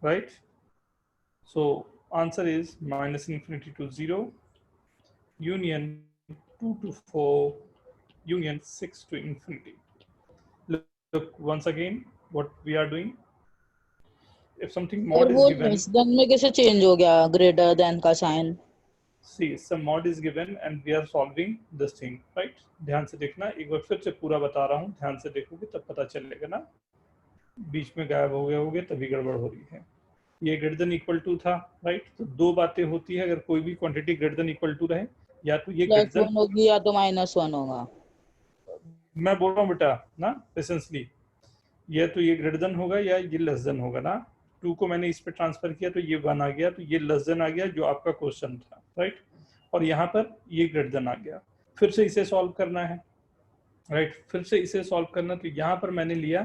right? So answer is minus infinity to 0, union 2 to 4, union 6 to infinity. Look once again what we are doing. If something और mod is वो given, less than में कैसे change हो गया greater than का sign? see some mod is given and we are solving this thing, right? ध्यान से देखना, एक बार फिर से पूरा बता रहा हूँ, ध्यान से देखोगे तब पता चलेगा ना, बीच में गायब हो गए होगे तभी गड़बड़ हो रही है। ये ग्रेटर देन इक्वल टू था, राइट? तो दो बातें होती है अगर कोई भी quantity greater than equal to रहे, या तो ये प्लस ग्रेटर देन, 1 होगी या तो -1 होगा। मैं बोल रहा हूँ बेटा ना पेशेंसली, ये तो ये ग्रेटर देन होगा या ये लेस देन होगा ना। 2 को मैंने इस पे ट्रांसफर किया तो ये 1 आ गया, तो ये लेस देन आ गया जो आपका क्वेश्चन था, राइट? और यहाँ पर ये ग्रेटर देन आ गया, फिर से इसे सॉल्व करना है, राइट? फिर से इसे सॉल्व करना, तो यहाँ पर मैंने लिया,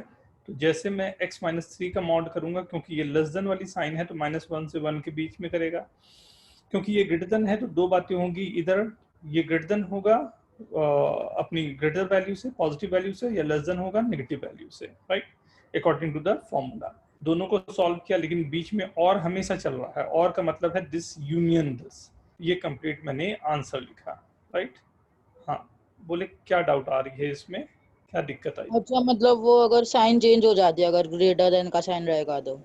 तो जैसे मैं x माइनस 3 का मॉड करूंगा, क्योंकि ये लेस देन वाली साइन है तो -1 से 1 के बीच में करेगा, क्योंकि ये ग्रेटर देन है तो दो बातें होंगी, इधर ये ग्रेटर देन होगा अपनी ग्रेटर वैल्यू से, पॉजिटिव वैल्यू से, या लेस देन होगा नेगेटिव वैल्यू से, right? According to the formula दोनों को सॉल्व किया, लेकिन बीच में और हमेशा चल रहा है, और का मतलब है दिस यूनियन दिस, ये कंप्लीट मैंने आंसर लिखा, राइट? हाँ, बोले क्या डाउट आ रही है इसमें, क्या दिक्कत आई? अच्छा, मतलब वो अगर साइन चेंज हो जाती है अगर ग्रेटर देन का साइन रहेगा तो?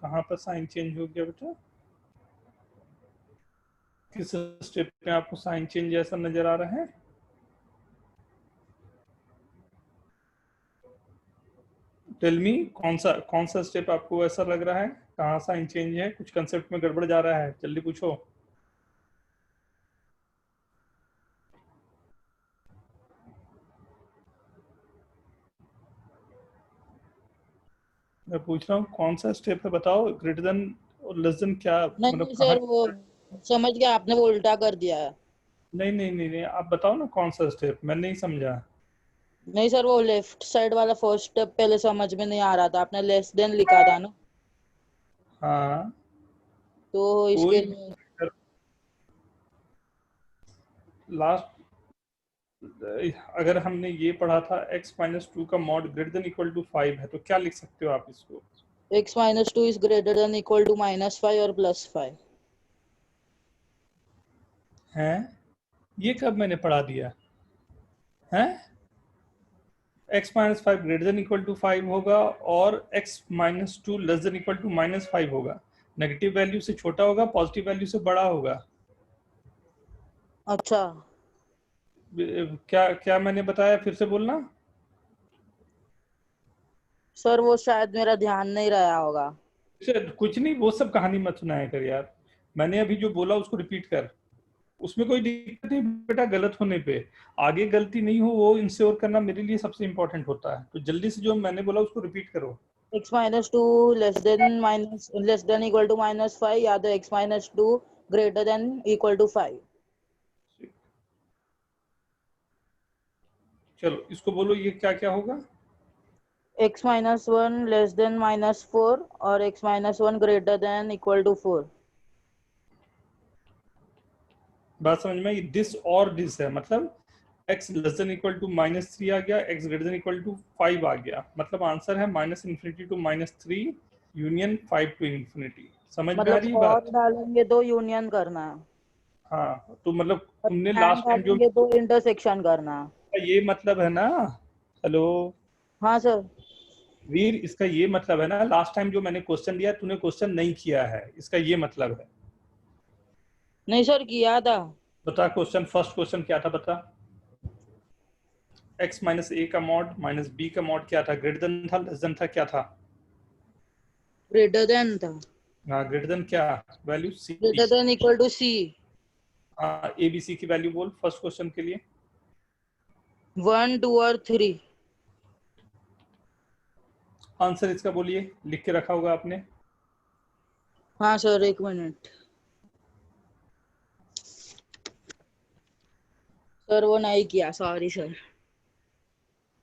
कहाँ पर साइन चेंज हो गया बेटा? किस स्टेप में आपको साइन चेंज ऐसा नजर आ रहा है? टेल मी, कौन सा स्टेप आपको ऐसा लग रहा है, कहाँ साइन चेंज है, कुछ कंसेप्ट में गड़बड़ जा रहा है, जल्दी पूछो। मैं पूछ रहा हूँ कौन सा स्टेप है, बताओ। ग्रेटर देन और लेस देन क्या नहीं मतलब नहीं कहाँ? सर, वो समझ गया, आपने वो उल्टा कर दिया है। नहीं नहीं नहीं नहीं, आप बताओ ना कौन सा स्टेप, मैं नहीं समझा। नहीं सर, वो लेफ्ट साइड वाला फर्स्ट स्टेप पहले समझ में नहीं आ रहा था, आपने लेस देन लिखा था ना, हाँ, तो इसके कोई लिए। लास्ट, अगर हमने ये पढ़ा था x माइनस 2 का mod greater than equal to 5 है, तो क्या लिख सकते हो आप इसको? x minus 2 is greater than equal to -5 और +5। हैं, ये कब मैंने पढ़ा दिया हैं? x minus 5 greater than equal to 5 होगा, और x minus 2 less than equal to -5 होगा, नेगेटिव वैल्यू से छोटा होगा, पॉजिटिव वैल्यू से बड़ा होगा। अच्छा क्या क्या मैंने बताया, फिर से बोलना। सर, वो शायद मेरा ध्यान नहीं रहा होगा। कुछ नहीं, वो सब कहानी मत सुनाया कर यार, मैंने अभी जो बोला उसको रिपीट कर, उसमें कोई दिक्कत नहीं बेटा, गलत होने पे आगे गलती नहीं हो वो इंश्योर करना मेरे लिए सबसे इंपॉर्टेंट होता है, तो जल्दी से जो मैंने बोला उसको रिपीट करो। x minus 2 less than equal to -5, या तो x minus 2 greater than equal to 5। चलो इसको बोलो, ये क्या क्या होगा? x माइनस 1 लेस देन -4 और x minus 1 greater than equal to 4। बात समझ में? ये दिस और दिस है, मतलब x less than equal to -3 आ गया, x greater than equal to 5 आ गया, मतलब आंसर है -infinity to -3 union 5 to infinity. समझ में आ मतलब रही है और बात? डालेंगे तो यूनियन करना है, हाँ, तो मतलब और तुमने एंड लास्ट टाइम जो, डालेंगे तो इंटरसेक्शन करना है। ये मतलब है ना, हेलो हाँ सर। वीर, इसका ये मतलब है ना, लास्ट टाइम जो मैंने क्वेश्चन दिया तूने क्वेश्चन नहीं किया है, इसका ये मतलब है। नहीं सर, किया था। बता क्वेश्चन, फर्स्ट क्वेश्चन क्या था बता? x माइनस ए का मॉड माइनस बी का मॉड क्या था, ग्रेटर देन था लेस देन था, क्या था? ग्रेटर देन था। हाँ, ग्रेटर देन क्या value? C. Greater than equal to c. हाँ, ए बी सी की वैल्यू बोल फर्स्ट क्वेश्चन के लिए। 1 2 और 3। आंसर इसका बोलिए, लिख के रखा होगा आपने। हाँ सर, एक मिनट सर, वो नहीं किया, सॉरी सर।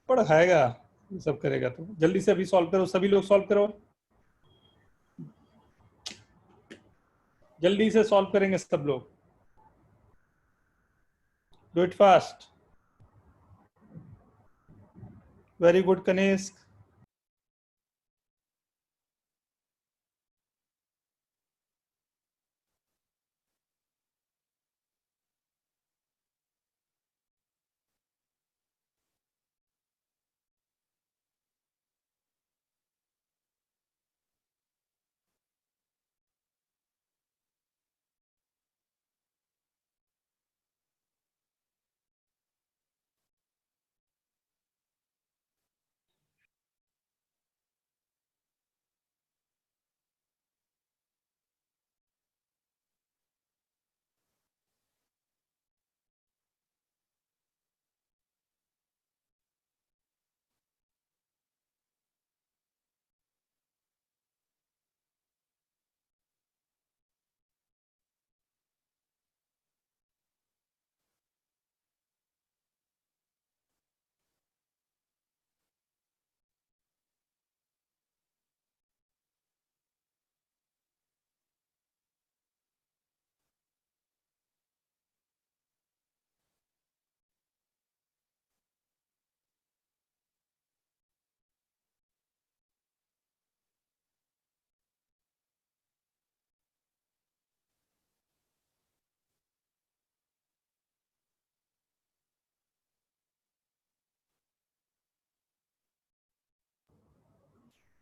पढ़ाएगा, ये सब करेगा तो जल्दी से अभी सॉल्व करो, सभी लोग सॉल्व करो, जल्दी से सॉल्व करेंगे सब लोग, do it fast. Very good Kanesh.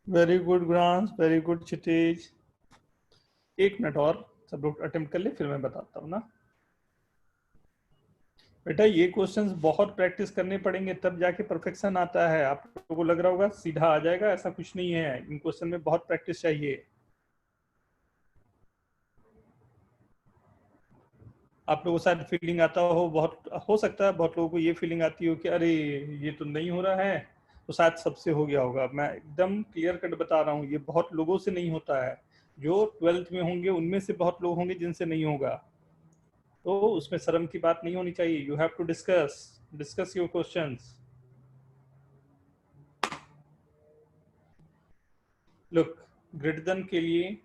Very good ग्रांस, वेरी गुड क्षितिज। 1 मिनट और सब लोग अटेम्प्ट कर ले, फिर मैं बताता हूँ ना। बेटा ये क्वेश्चंस बहुत प्रैक्टिस करने पड़ेंगे तब जाके परफेक्शन आता है। आप लोगों को लग रहा होगा सीधा आ जाएगा, ऐसा कुछ नहीं है। इन क्वेश्चन में बहुत प्रैक्टिस चाहिए। आप लोगों को शायद फीलिंग आता हो, बहुत हो सकता है बहुत लोगों को ये फीलिंग आती हो कि अरे ये तो नहीं हो रहा है, तो शायद सबसे हो गया होगा। मैं एकदम क्लियर कट बता रहा हूँ, ये बहुत लोगों से नहीं होता है। जो 12th में होंगे उनमें से बहुत लोग होंगे जिनसे नहीं होगा, तो उसमें शर्म की बात नहीं होनी चाहिए। You have to discuss your questions. Look, greater than के लिए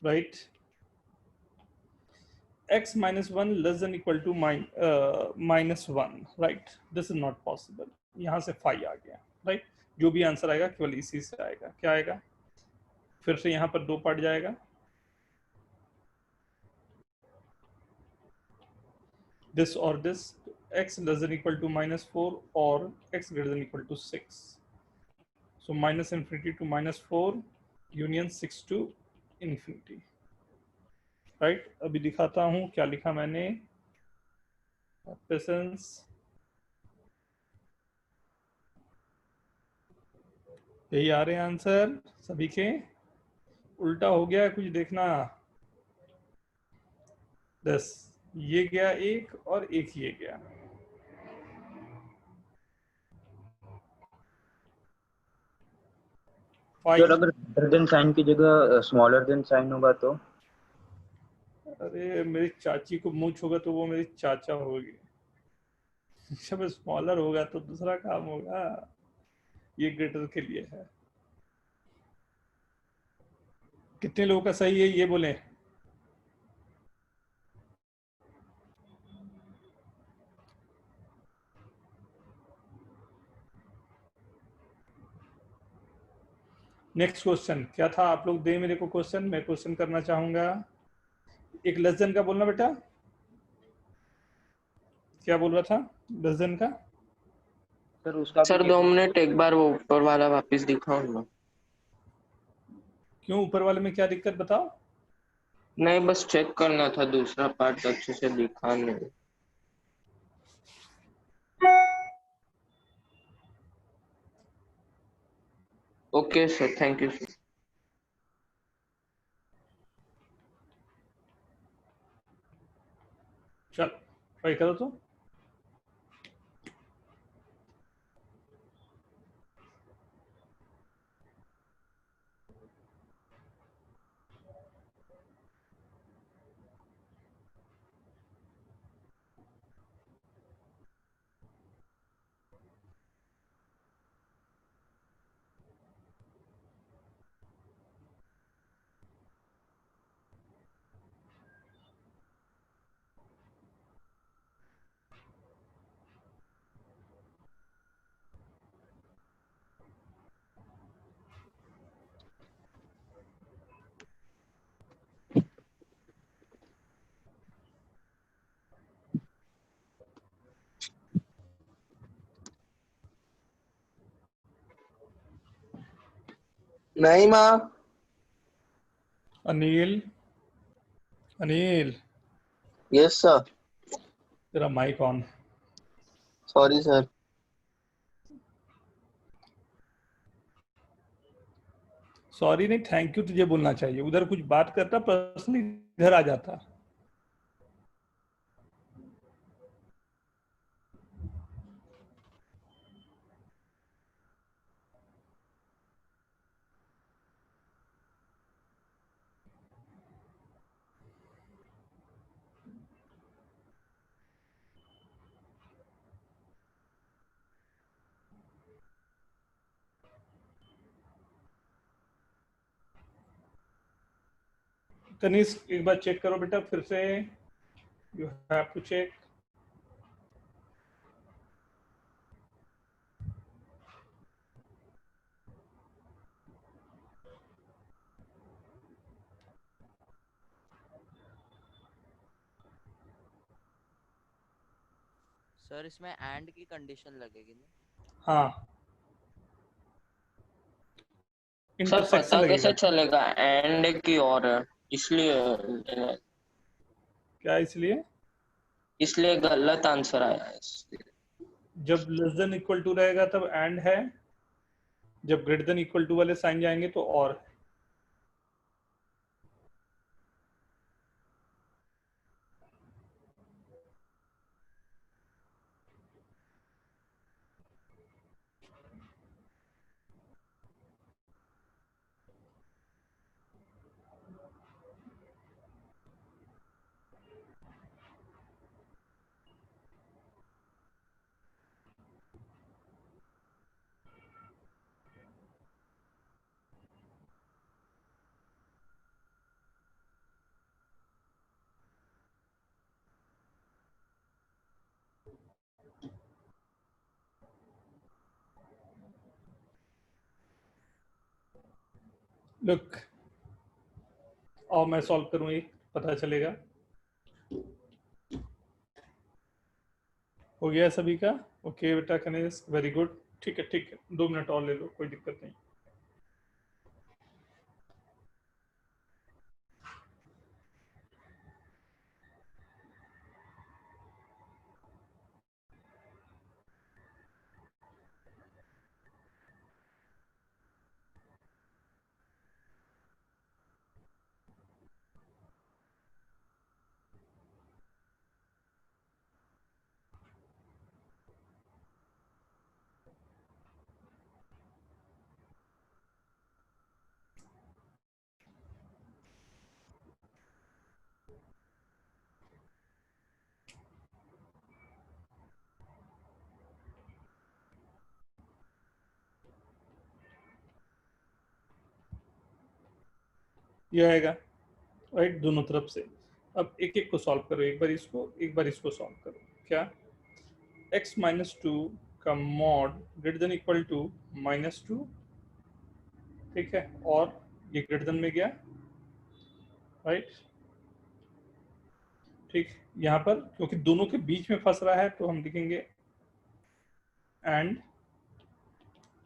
right, x minus 1 less than equal to minus 1, right? This is not possible. यहाँ से phi आ गया, right? जो भी आंसर आएगा केवल इसी से आएगा। क्या आएगा? फिर से यहाँ पर 2 पार्ट जाएगा। This or this, x less than equal to minus 4 or x greater than equal to 6. So minus infinity to minus 4 union 6 to infinity, right? अभी दिखाता हूँ क्या लिखा मैंने। पेशेंस, यही आ रहे हैं आंसर सभी के। उल्टा हो गया कुछ, देखना। 10 ये गया एक और एक ये गया। सर अगर ग्रेटर देन साइन की जगह स्मॉलर देन साइन होगा तो? अरे मेरी चाची को मूछ होगा तो वो मेरी चाचा होगी। जब स्मॉलर होगा तो दूसरा काम होगा। ये ग्रेटर के लिए है। कितने लोगों का सही है ये बोले? नेक्स्ट क्वेश्चन क्या था? आप लोग दे मेरे को क्वेश्चन, मैं क्वेश्चन करना चाहूंगा। एक लेस देन का बोलना बेटा। क्या बोल रहा था लेस देन का? सर उसका सर 2 मिनट एक बार वो ऊपर वाला वापस दिखाओ ना। क्यों, ऊपर वाले में क्या दिक्कत बताओ? नहीं बस चेक करना था, दूसरा पार्ट अच्छे से दिखा नहीं। Okay sir, thank you sir. चल ट्राई करो तो। नहीं माँ। Anil, Anil yes sir. तेरा माइक ऑन है। Sorry sir. सॉरी नहीं, थैंक यू तुझे बोलना चाहिए। उधर कुछ बात करता पर्सनली इधर आ जाता। तनिष्क एक बार चेक करो बेटा फिर से। You have to check. Sir इसमें एंड की कंडीशन लगेगी ना? हाँ, सर इंटरसेक्शन पता कैसे लगेगा। चलेगा एंड की और इसलिए इसलिए इसलिए गलत आंसर आया है इसलिए। जब लेस देन इक्वल टू रहेगा तब एंड है, जब ग्रेटर देन इक्वल टू वाले साइन जाएंगे तो और है। लुक, और मैं सॉल्व करूं, एक पता चलेगा। हो गया सभी का? ओके बेटा कनेश, वेरी गुड। ठीक है 2 मिनट और ले लो, कोई दिक्कत नहीं। ये आएगा राइट, दोनों तरफ से। अब एक एक को सॉल्व करो, एक बार इसको एक बार इसको सॉल्व करो। क्या x माइनस टू का mod greater than equal to -2, ठीक है, और ये ग्रेटर देन में गया राइट। ठीक, यहाँ पर क्योंकि दोनों के बीच में फंस रहा है तो हम लिखेंगे एंड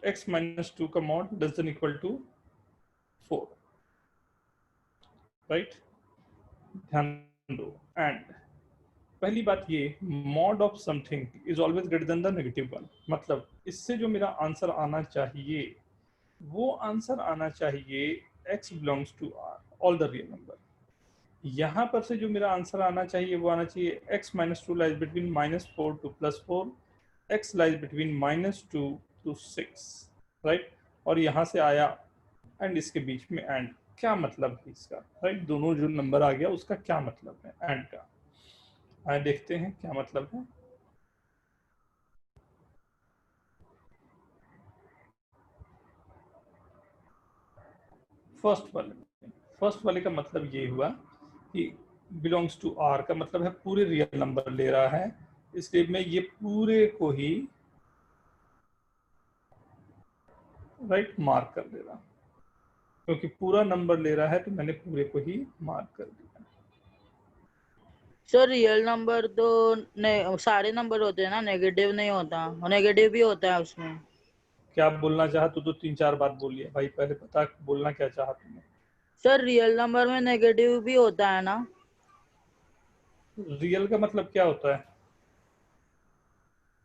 x माइनस टू का mod less than equal to 4, right. ध्यान दो, एंड पहली बात ये, mod of something is always greater than the negative one. मतलब इससे जो मेरा आंसर आना चाहिए वो आंसर आना चाहिए x belongs to r, all the real number. यहाँ पर से जो मेरा आंसर आना चाहिए वो आना चाहिए x minus to lies between -4 to +4, x lies between -2 to 6, right. और यहाँ से आया एंड इसके बीच में एंड। क्या मतलब है इसका, राइट? दोनों जो नंबर आ गया उसका क्या मतलब है एंड का, आए देखते हैं क्या मतलब है। फर्स्ट वाले का मतलब ये हुआ कि बिलोंग्स टू आर का मतलब है पूरे रियल नंबर ले रहा है, इसलिए मैं ये पूरे को ही राइट मार्क कर दे रहा हूं, क्योंकि पूरा नंबर ले रहा है तो मैंने पूरे को ही मार्क कर दिया। सर रियल नंबर तो सारे नंबर होते हैं ना, नेगेटिव नहीं होता, नेगेटिव भी होता है उसमें। क्या बोलना चाहा? तो 3-4 बात बोल लिया भाई, पहले बता बोलना क्या चाहा तुमने। सर रियल नंबर में नेगेटिव भी होता है ना? रियल का मतलब क्या होता है?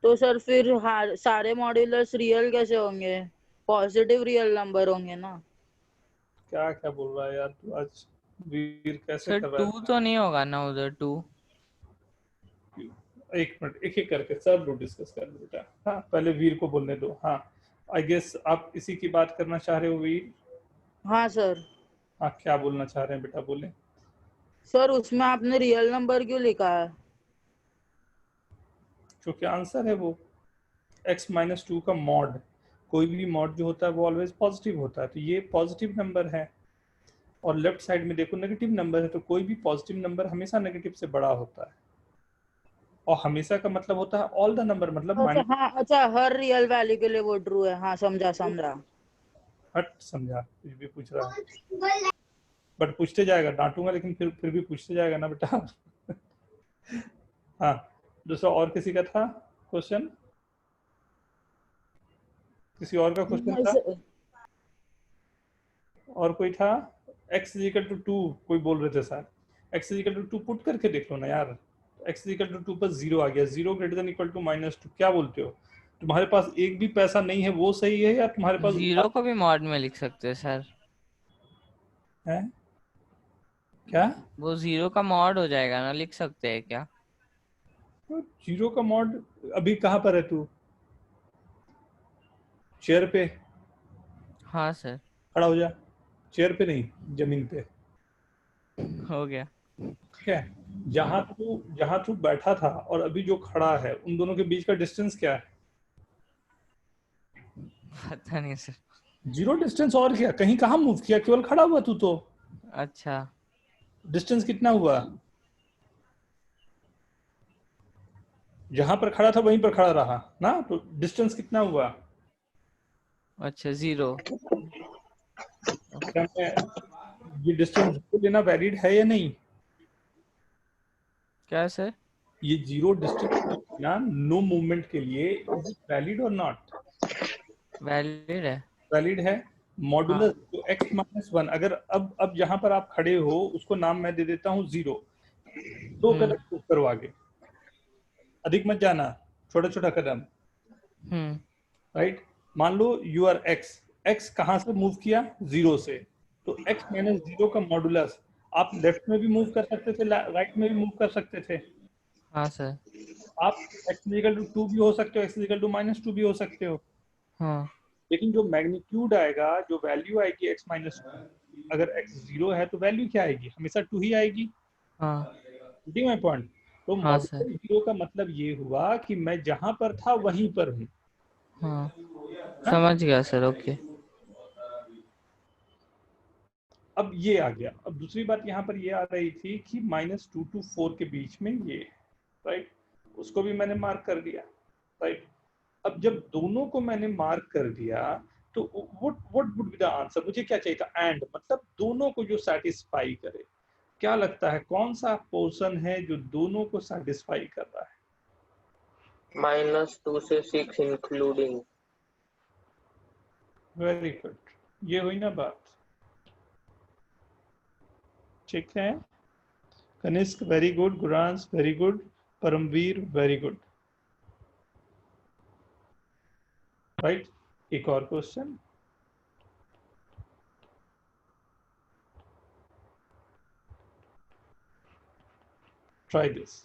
तो सर फिर सारे मॉड्यूलर्स रियल कैसे होंगे? पॉजिटिव रियल नंबर होंगे ना? क्या क्या बोल रहा है यार तू आज, वीर कैसे सर कर रहा 2 तो नहीं होगा ना उधर 2? है? एक मिनट, एक एक करके सब लोग डिस्कस कर लो बेटा। हाँ पहले वीर को बोलने दो। हाँ आई गेस आप इसी की बात करना चाह रहे हो वीर? हाँ सर। हाँ क्या बोलना चाह रहे हैं बेटा, बोले। सर उसमें आपने रियल नंबर क्यों लिखा है? क्योंकि आंसर है वो x माइनस टू का मॉड, कोई भी मॉड जो होता है वो ऑलवेज पॉजिटिव होता है, तो ये पॉजिटिव नंबर है। और लेफ्ट साइड में देखो नेगेटिव नंबर है, तो कोई भी पॉजिटिव नंबर हमेशा नेगेटिव से बड़ा होता है, और हमेशा का मतलब होता है ऑल द नंबर, मतलब अच्छा माइनस। हाँ, अच्छा हर रियल वैल्यू के लिए वो ट्रू है, हाँ समझा समझा। हट, समझा, कुछ भी पूछ रहा है, बट पूछते जाएगा, डांटूंगा लेकिन फिर भी पूछते जाएगा ना बेटा। हाँ, दूसरा और किसी का था क्वेश्चन? किसी और का क्वेश्चन था? और कोई था? x इज इक्वल टू 2 कोई बोल रहे थे sir, x is equal to 2 put करके देख लो ना यार। x इज इक्वल टू 2 पर 0 आ गया, 0 ग्रेटर देन इक्वल टू -2, क्या बोलते हो? तुम्हारे पास एक भी पैसा नहीं है वो सही है, या तुम्हारे पास जीरो को भी मॉड में लिख सकते हैं सर। है क्या? वो जीरो का मॉड हो जाएगा ना, लिख सकते हैं क्या? तो 0 का मॉड अभी कहाँ पर है तू? चेयर पे हाँ सर। खड़ा हो जा, चेयर पे नहीं, जमीन पे। हो गया। ठीक है, जहां तू बैठा था और अभी जो खड़ा है, उन दोनों के बीच का डिस्टेंस क्या है? पता नहीं सर। 0 डिस्टेंस, और क्या, कहीं कहाँ मूव किया, केवल खड़ा हुआ तू तो। अच्छा। डिस्टेंस कितना हुआ? जहां पर खड़ा था वहीं पर खड़ा रहा ना, तो डिस्टेंस कितना हुआ? अच्छा जीरो। क्या मैं ये डिस्टेंस लेना वैलिड है या नहीं? क्या सर? ये 0 डिस्टेंस ना नो मूवमेंट के लिए, इज इट वैलिड और नॉट? वैलिड है। वैलिड है। हाँ। मॉडुलस जो x-1, अगर अब जहां पर आप खड़े हो उसको नाम मैं दे देता हूँ 0। 2 कदम मूव करो आगे, अधिक मत जाना, छोटा छोटा कदम। हम्म। राइट, मान लो यू आर x कहाँ से मूव किया? 0 से। तो x-0 का मॉडुलस, आप लेफ्ट में भी मूव कर सकते थे, राइट में भी मूव कर सकते थे। हाँ सर। आप x=2 भी हो सकते हो, x=-2 भी हो सकते हो। हाँ। लेकिन जो मैग्नीट्यूड आएगा, जो वैल्यू आएगी x-2, अगर x 0 है तो वैल्यू क्या आएगी? हमेशा 2 ही आएगी। हाँ। Getting my point? तो हाँ सर। मॉडुलस 0 का मतलब ये हुआ कि मैं जहां पर था वहीं पर हूँ हाँ ना। समझ गया सर। ओके। अब ये आ गया। अब दूसरी बात यहाँ पर ये आ रही थी कि -2 to 4 के बीच में ये, राइट, उसको भी मैंने मार्क कर दिया। राइट, अब जब दोनों को मैंने मार्क कर दिया, तो what would be the answer? मुझे क्या चाहिए था? एंड, मतलब दोनों को जो सेटिस्फाई करे। क्या लगता है कौन सा पोर्शन है जो दोनों को सेटिस्फाई कर रहा है? -2 से 6 इंक्लूडिंग। वेरी गुड, ये हुई ना बात। ठीक है, Kanishk very good, Guransh very good, Paramvir very good. Right, एक और क्वेश्चन। Try this.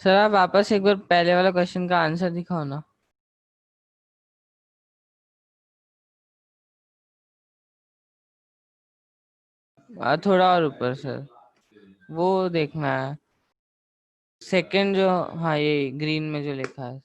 सर आप वापस एक बार पहले वाला क्वेश्चन का आंसर दिखाओ ना। थोड़ा और ऊपर सर, वो देखना है। सेकंड जो, हाँ ये ग्रीन में जो लिखा है।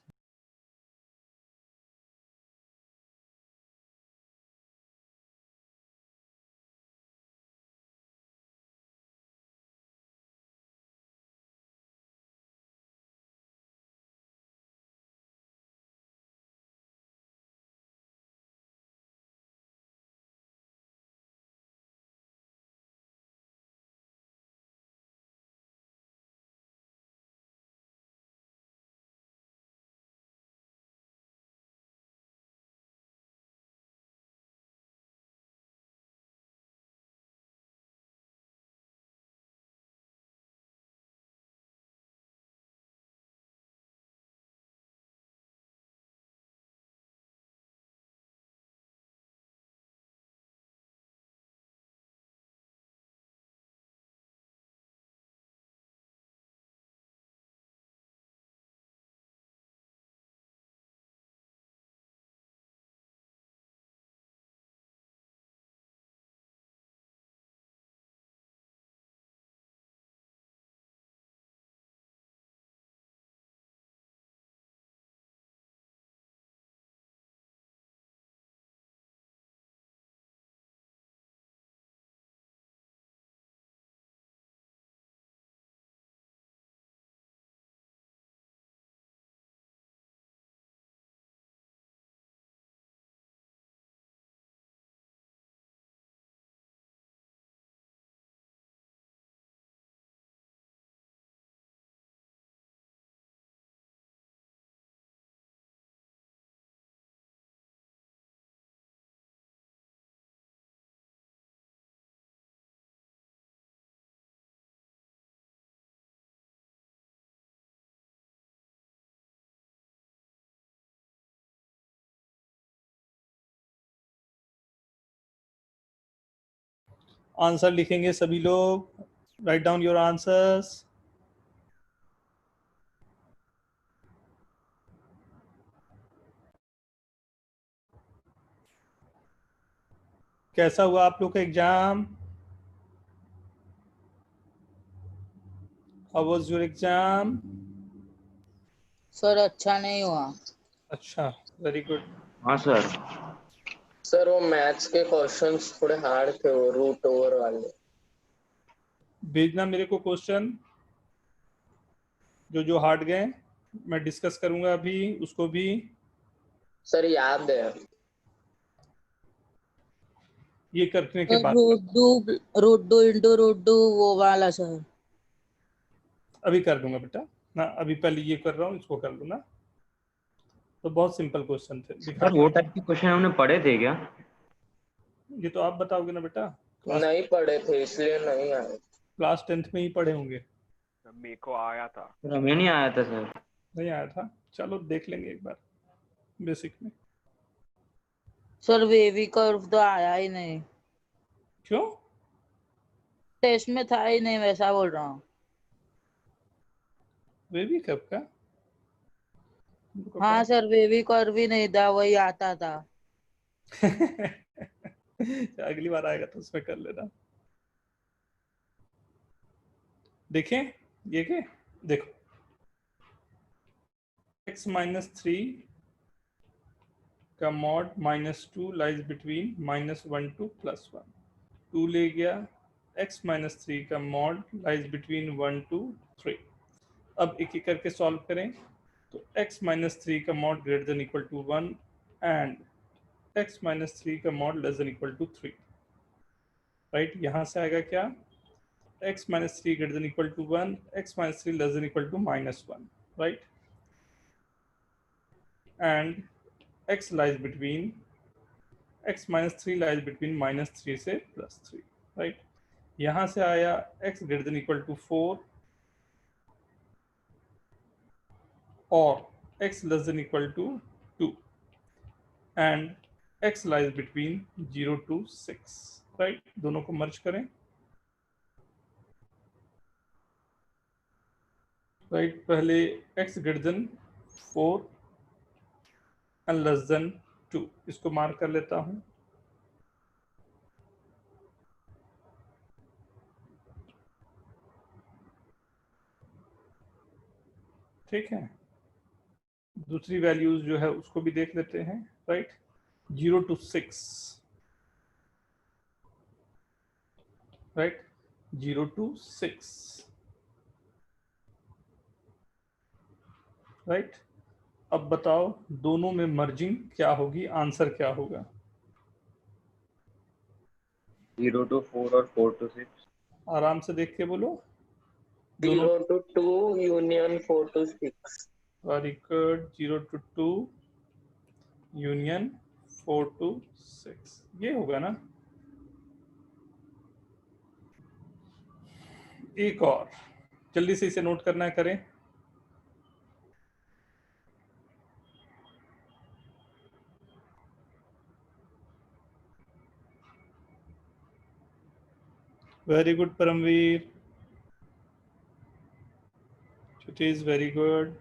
आंसर लिखेंगे सभी लोग, राइट डाउन योर आंसर्स। कैसा हुआ आप लोग का exam? How was your exam? Sir अच्छा नहीं हुआ। अच्छा, वेरी गुड। हाँ सर। सर वो मैथ्स के क्वेश्चंस थोड़े हार्ड थे, वो रूट ओवर वाले। भेजना मेरे को क्वेश्चन जो जो हार्ड गए, मैं डिस्कस करूंगा अभी उसको भी। सर याद है। ये करने के बाद root two into root two वो वाला सर। अभी कर दूंगा बेटा ना, अभी पहले ये कर रहा हूँ, इसको कर लूँ ना। तो बहुत सिंपल क्वेश्चन थे, दिखा सर वो टाइप के क्वेश्चन हमने पढ़े थे क्या? ये तो आप बताओगे ना बेटा। क्लास नहीं पढ़े थे इसलिए नहीं आए। क्लास 10th में ही पढ़े होंगे। मेरे को आया था। सर हमें नहीं आया था सर। नहीं आया था, चलो देख लेंगे एक बार बेसिक में। सर वेवी कर्व तो आया ही नहीं, क्यों? टेस्ट में था ही नहीं, वैसा बोल रहा हूँ। वे भी कब का? हाँ सर वेवी कर्व ही नहीं था, वही आता था। अगली बार आएगा तो उसमें कर लेना। देखें ये के, देखो x माइनस 3 का मॉड -2 लाइज बिटवीन -1 टू +1। 2 ले गया, x माइनस 3 का मॉड लाइज बिटवीन 1 टू 3। अब एक एक करके सॉल्व करें तो x माइनस 3 का mod greater than equal to 1 and x minus 3 का mod less than equal to 3। Right, यहाँ से आएगा क्या? x minus 3 greater than equal to 1, x minus 3 less than equal to -1, right? And x lies between, x minus 3 lies between -3 से +3, right? यहाँ से आया x greater than equal to 4 और x less than equal to 2 and x lies between 0 to 6, right? दोनों को मर्ज करें, right? पहले x greater than 4 and less than 2, इसको मार्क कर लेता हूं। ठीक है, दूसरी वैल्यूज जो है उसको भी देख लेते हैं, right? 0 to 6, right? 0 to 6, right? अब बताओ दोनों में मर्जिंग क्या होगी, आंसर क्या होगा? 0 to 4 और 4 to 6। आराम से देख के बोलो। दोनों 0 to 2 union 4 to 6। Very good, 0 to 2 union 4 to 6, ये होगा ना। एक और जल्दी से इसे नोट करना है, करें। Very good Paramvir, it is very good.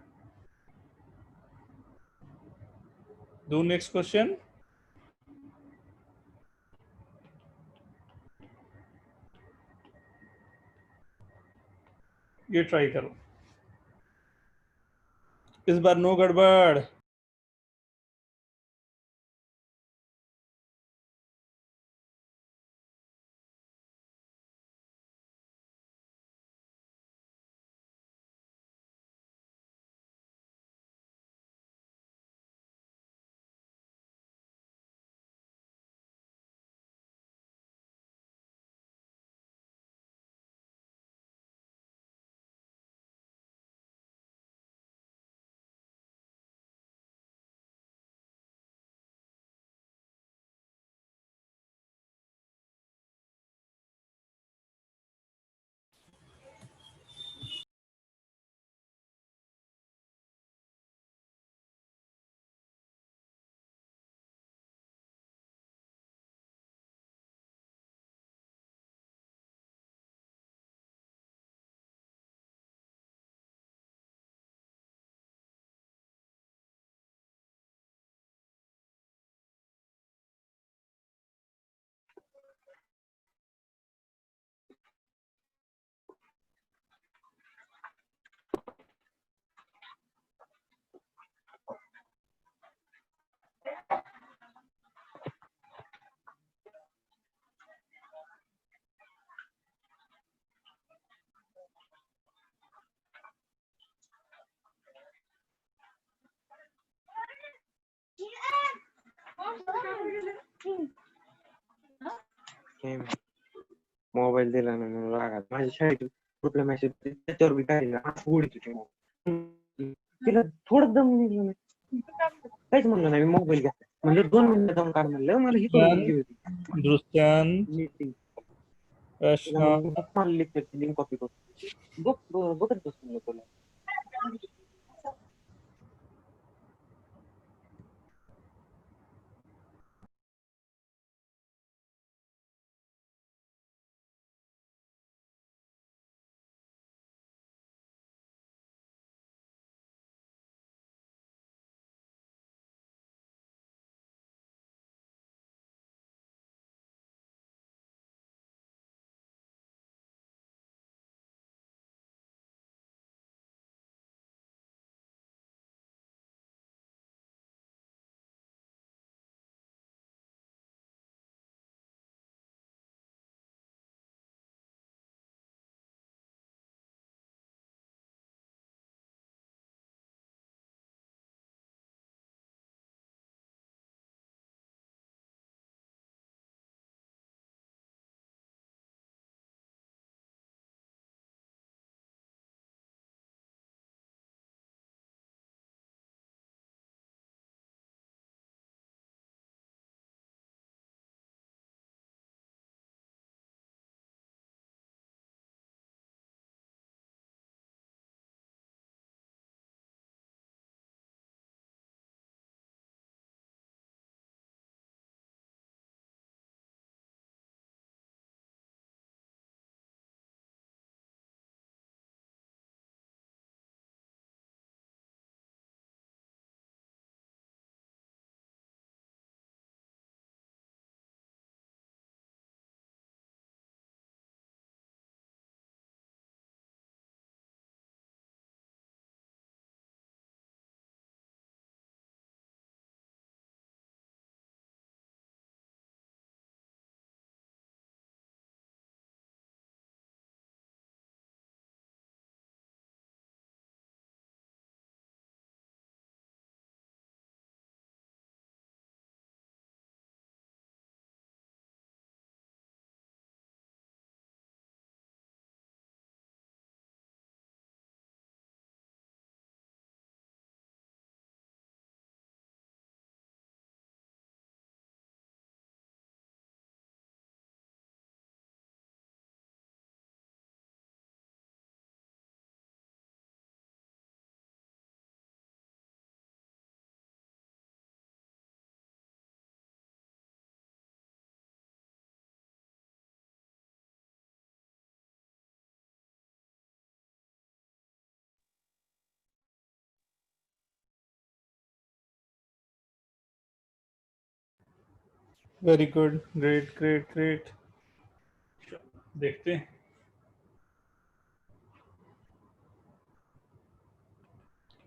Do next question. ये ट्राई करो, इस बार नो गड़बड़। मोबाईल दिला ना म्हणून रागात माझ्या शाळेत ग्रुपला मेसेज त्याच्यावर बी काय गोडी तुझी तिला थोडं दम निघलं नाही काहीच म्हणलं नाही मी मोबाईल घ्या म्हणजे 2 मिनिटं दम काढ म्हणलं मला ही करून दिली होती दुष्यंत मीटिंग प्रशांत मला लेक्चरची लिंक कॉपी करतो बघत बसतो तुला very good great great great देखते हैं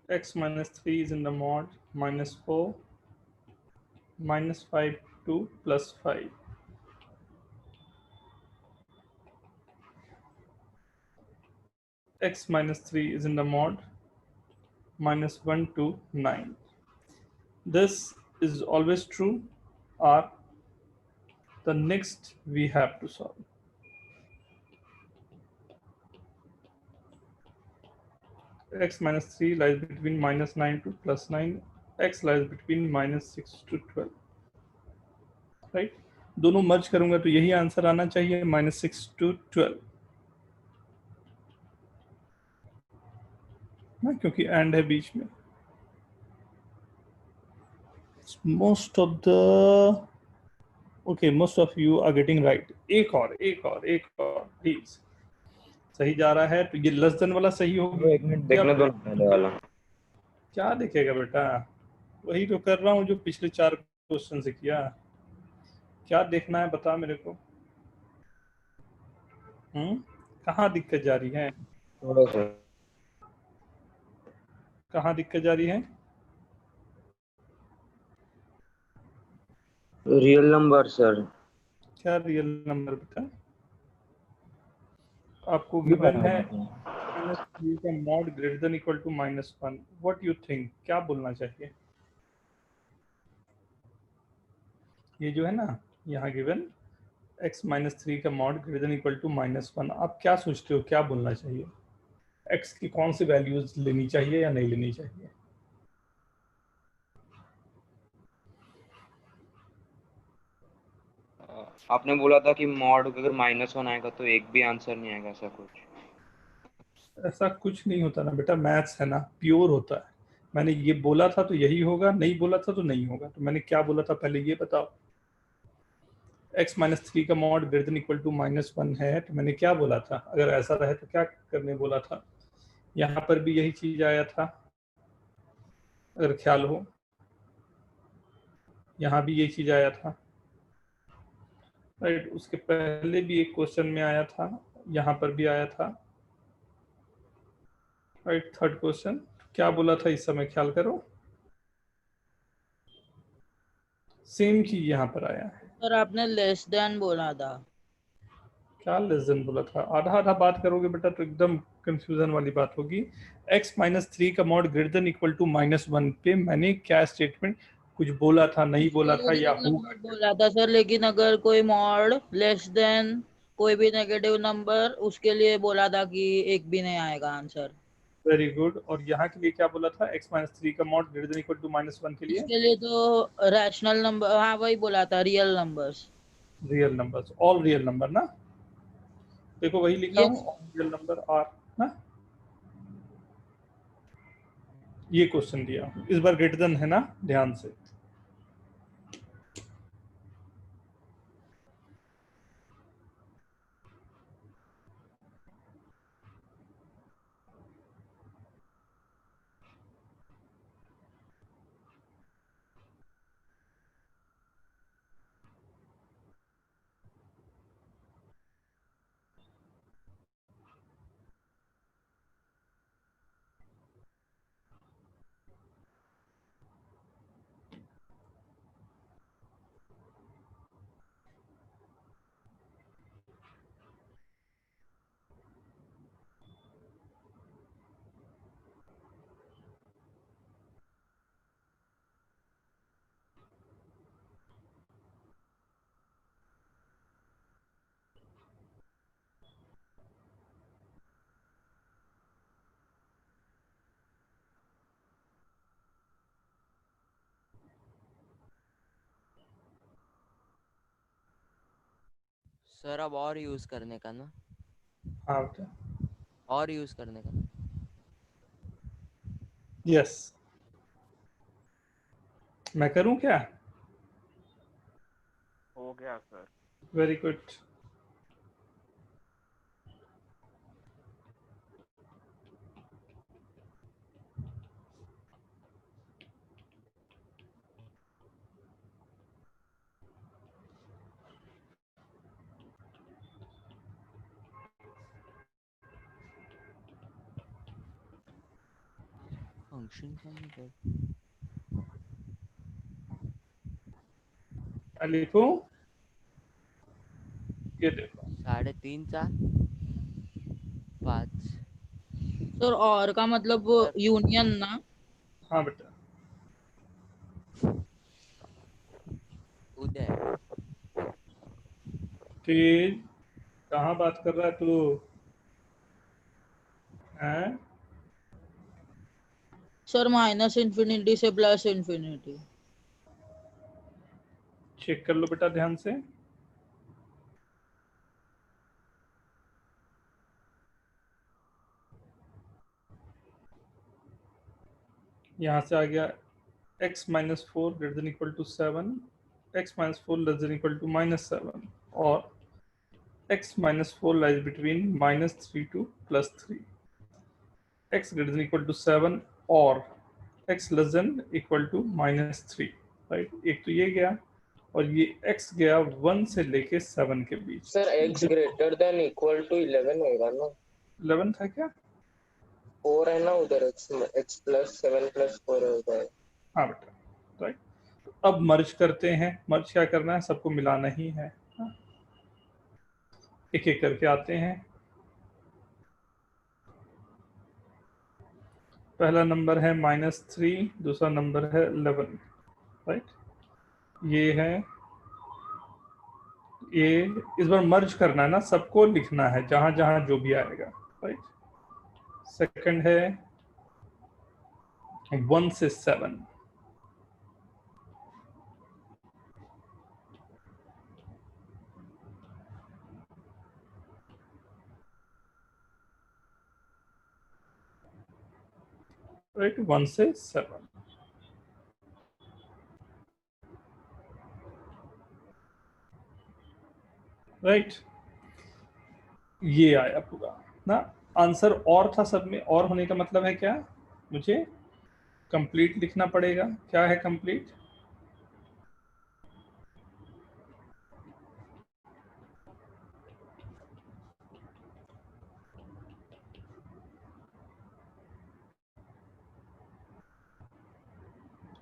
x minus 3 is in the mod minus 4 minus 5 2 plus 5 x minus 3 is in the mod minus 1 to 9. This is always true or the next we have to solve. X minus 3 lies between minus 9 to plus 9. X lies between minus 6 to 12. Right? दोनों मर्ज करूंगा तो यही answer आना चाहिए minus 6 to 12 ना क्योंकि and है बीच में. Most of you are getting right. एक और प्लीज. सही जा रहा है तो ये लेस देन वाला सही होगा. 1 मिनट देखने दो पहले वाला. क्या देखेगा बेटा? वही तो कर रहा हूँ जो पिछले 4 क्वेश्चन से किया. क्या देखना है बता मेरे को. कहाँ दिक्कत जा रही है? थोड़ा सा कहाँ दिक्कत जा रही है? Real number sir. क्या रियल नंबर बेटा? आपको गिवन है -3 का mod greater than equal to -1. What you think? क्या बोलना चाहिए? ये जो है ना यहाँ गिवन x माइनस 3 का mod greater than equal to -1, आप क्या सोचते हो क्या बोलना चाहिए? x की कौन सी वैल्यूज लेनी चाहिए या नहीं लेनी चाहिए? आपने बोला था कि मॉड अगर -1 आएगा तो एक भी आंसर नहीं आएगा, ऐसा कुछ? ऐसा कुछ नहीं होता ना बेटा, मैथ्स है ना, प्योर होता है। मैंने ये बोला था तो यही होगा, नहीं बोला था तो नहीं होगा। तो मैंने क्या बोला था पहले ये बताओ। x माइनस 3 का mod greater than equal to -1 है, तो मैंने क्या बोला था? अगर ऐसा रहे तो क्या करने बोला था? यहाँ पर भी यही चीज आया था, अगर ख्याल हो, यहाँ भी यही चीज आया था, राइट। उसके पहले भी एक क्वेश्चन में आया था, यहाँ पर भी आया था, राइट। थर्ड क्वेश्चन क्या बोला था इस समय, ख्याल करो, सेम चीज यहाँ पर आया है। सर आपने लेस देन बोला था। क्या लेस देन बोला था? आधा आधा बात करोगे बेटा तो एकदम कंफ्यूजन वाली बात होगी। x माइनस 3 का mod greater than equal to -1 पे मैंने क्या स्टेटमेंट कुछ बोला था, नहीं बोला था, या होगा? बोला था सर, लेकिन अगर कोई मॉड लेस देन कोई भी नेगेटिव नंबर, उसके लिए बोला था कि एक भी नहीं आएगा आंसर। Very good. और यहाँ के लिए क्या बोला था? x माइनस 3 का mod greater than equal to -1 के लिए इसके लिए तो रैशनल नंबर, हाँ वही बोला था, real numbers. Real numbers, all real number ना, देखो वही लिखा Yes. हूँ, ऑल रियल नंबर आर ना, ये क्वेश्चन दिया हूँ। इस बार ग्रेटर देन है ना, ध्यान से। सर अब और यूज करने का ना, हाँ बेटा, और यूज करने का। यस। मैं करूँ क्या? हो गया सर। Very good. फंक्शन का मतलब लिखो, ये देखो, 3.5 4 5। सर और का मतलब सर यूनियन ना। हाँ बेटा, उदय तेज कहाँ बात कर रहा है तू? हैं? सर माइनस इंफिनिटी से प्लस इंफिनिटी। चेक कर लो बेटा ध्यान से। यहाँ से आ गया x minus 4 greater than equal to 7, x minus 4 less than equal to -7, और x minus 4 lies between -3 to +3, x greater than equal to 7 और x less than equal to -3, right. एक तो ये गया, और ये x गया 1 से लेके 7 के बीच। Sir x greater than equal to 11 होगा ना? 11 था क्या? 4 है ना उधर, x प्लस 7 प्लस 4 होगा। हाँ बेटा, राइट। अब मर्ज करते हैं। मर्ज क्या करना है? सबको मिलाना ही है। एक एक करके आते हैं। पहला नंबर है -3, दूसरा नंबर है 11, राइट। ये है ये इस बार मर्ज करना है ना, सबको लिखना है जहां जहां जो भी आएगा, राइट। सेकंड है 1 से 7, राइट, 1 से 7, राइट। ये आया पूरा ना आंसर। और था सब में, और होने का मतलब है क्या, मुझे कंप्लीट लिखना पड़ेगा। क्या है कंप्लीट?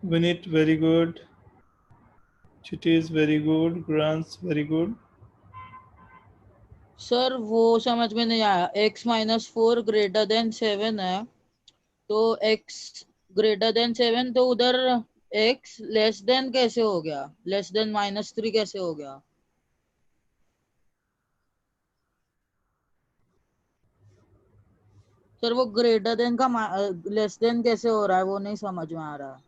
विनीत वेरी गुड, चिटीज वेरी गुड, ग्रांस वेरी गुड। सर वो समझ में नहीं आया, x माइनस 4 ग्रेटर देन 7 है, तो x ग्रेटर देन 7, तो उधर x लेस देन कैसे हो गया, लेस देन -3 कैसे हो गया? सर वो ग्रेटर देन का लेस देन कैसे हो रहा है, वो नहीं समझ में आ रहा।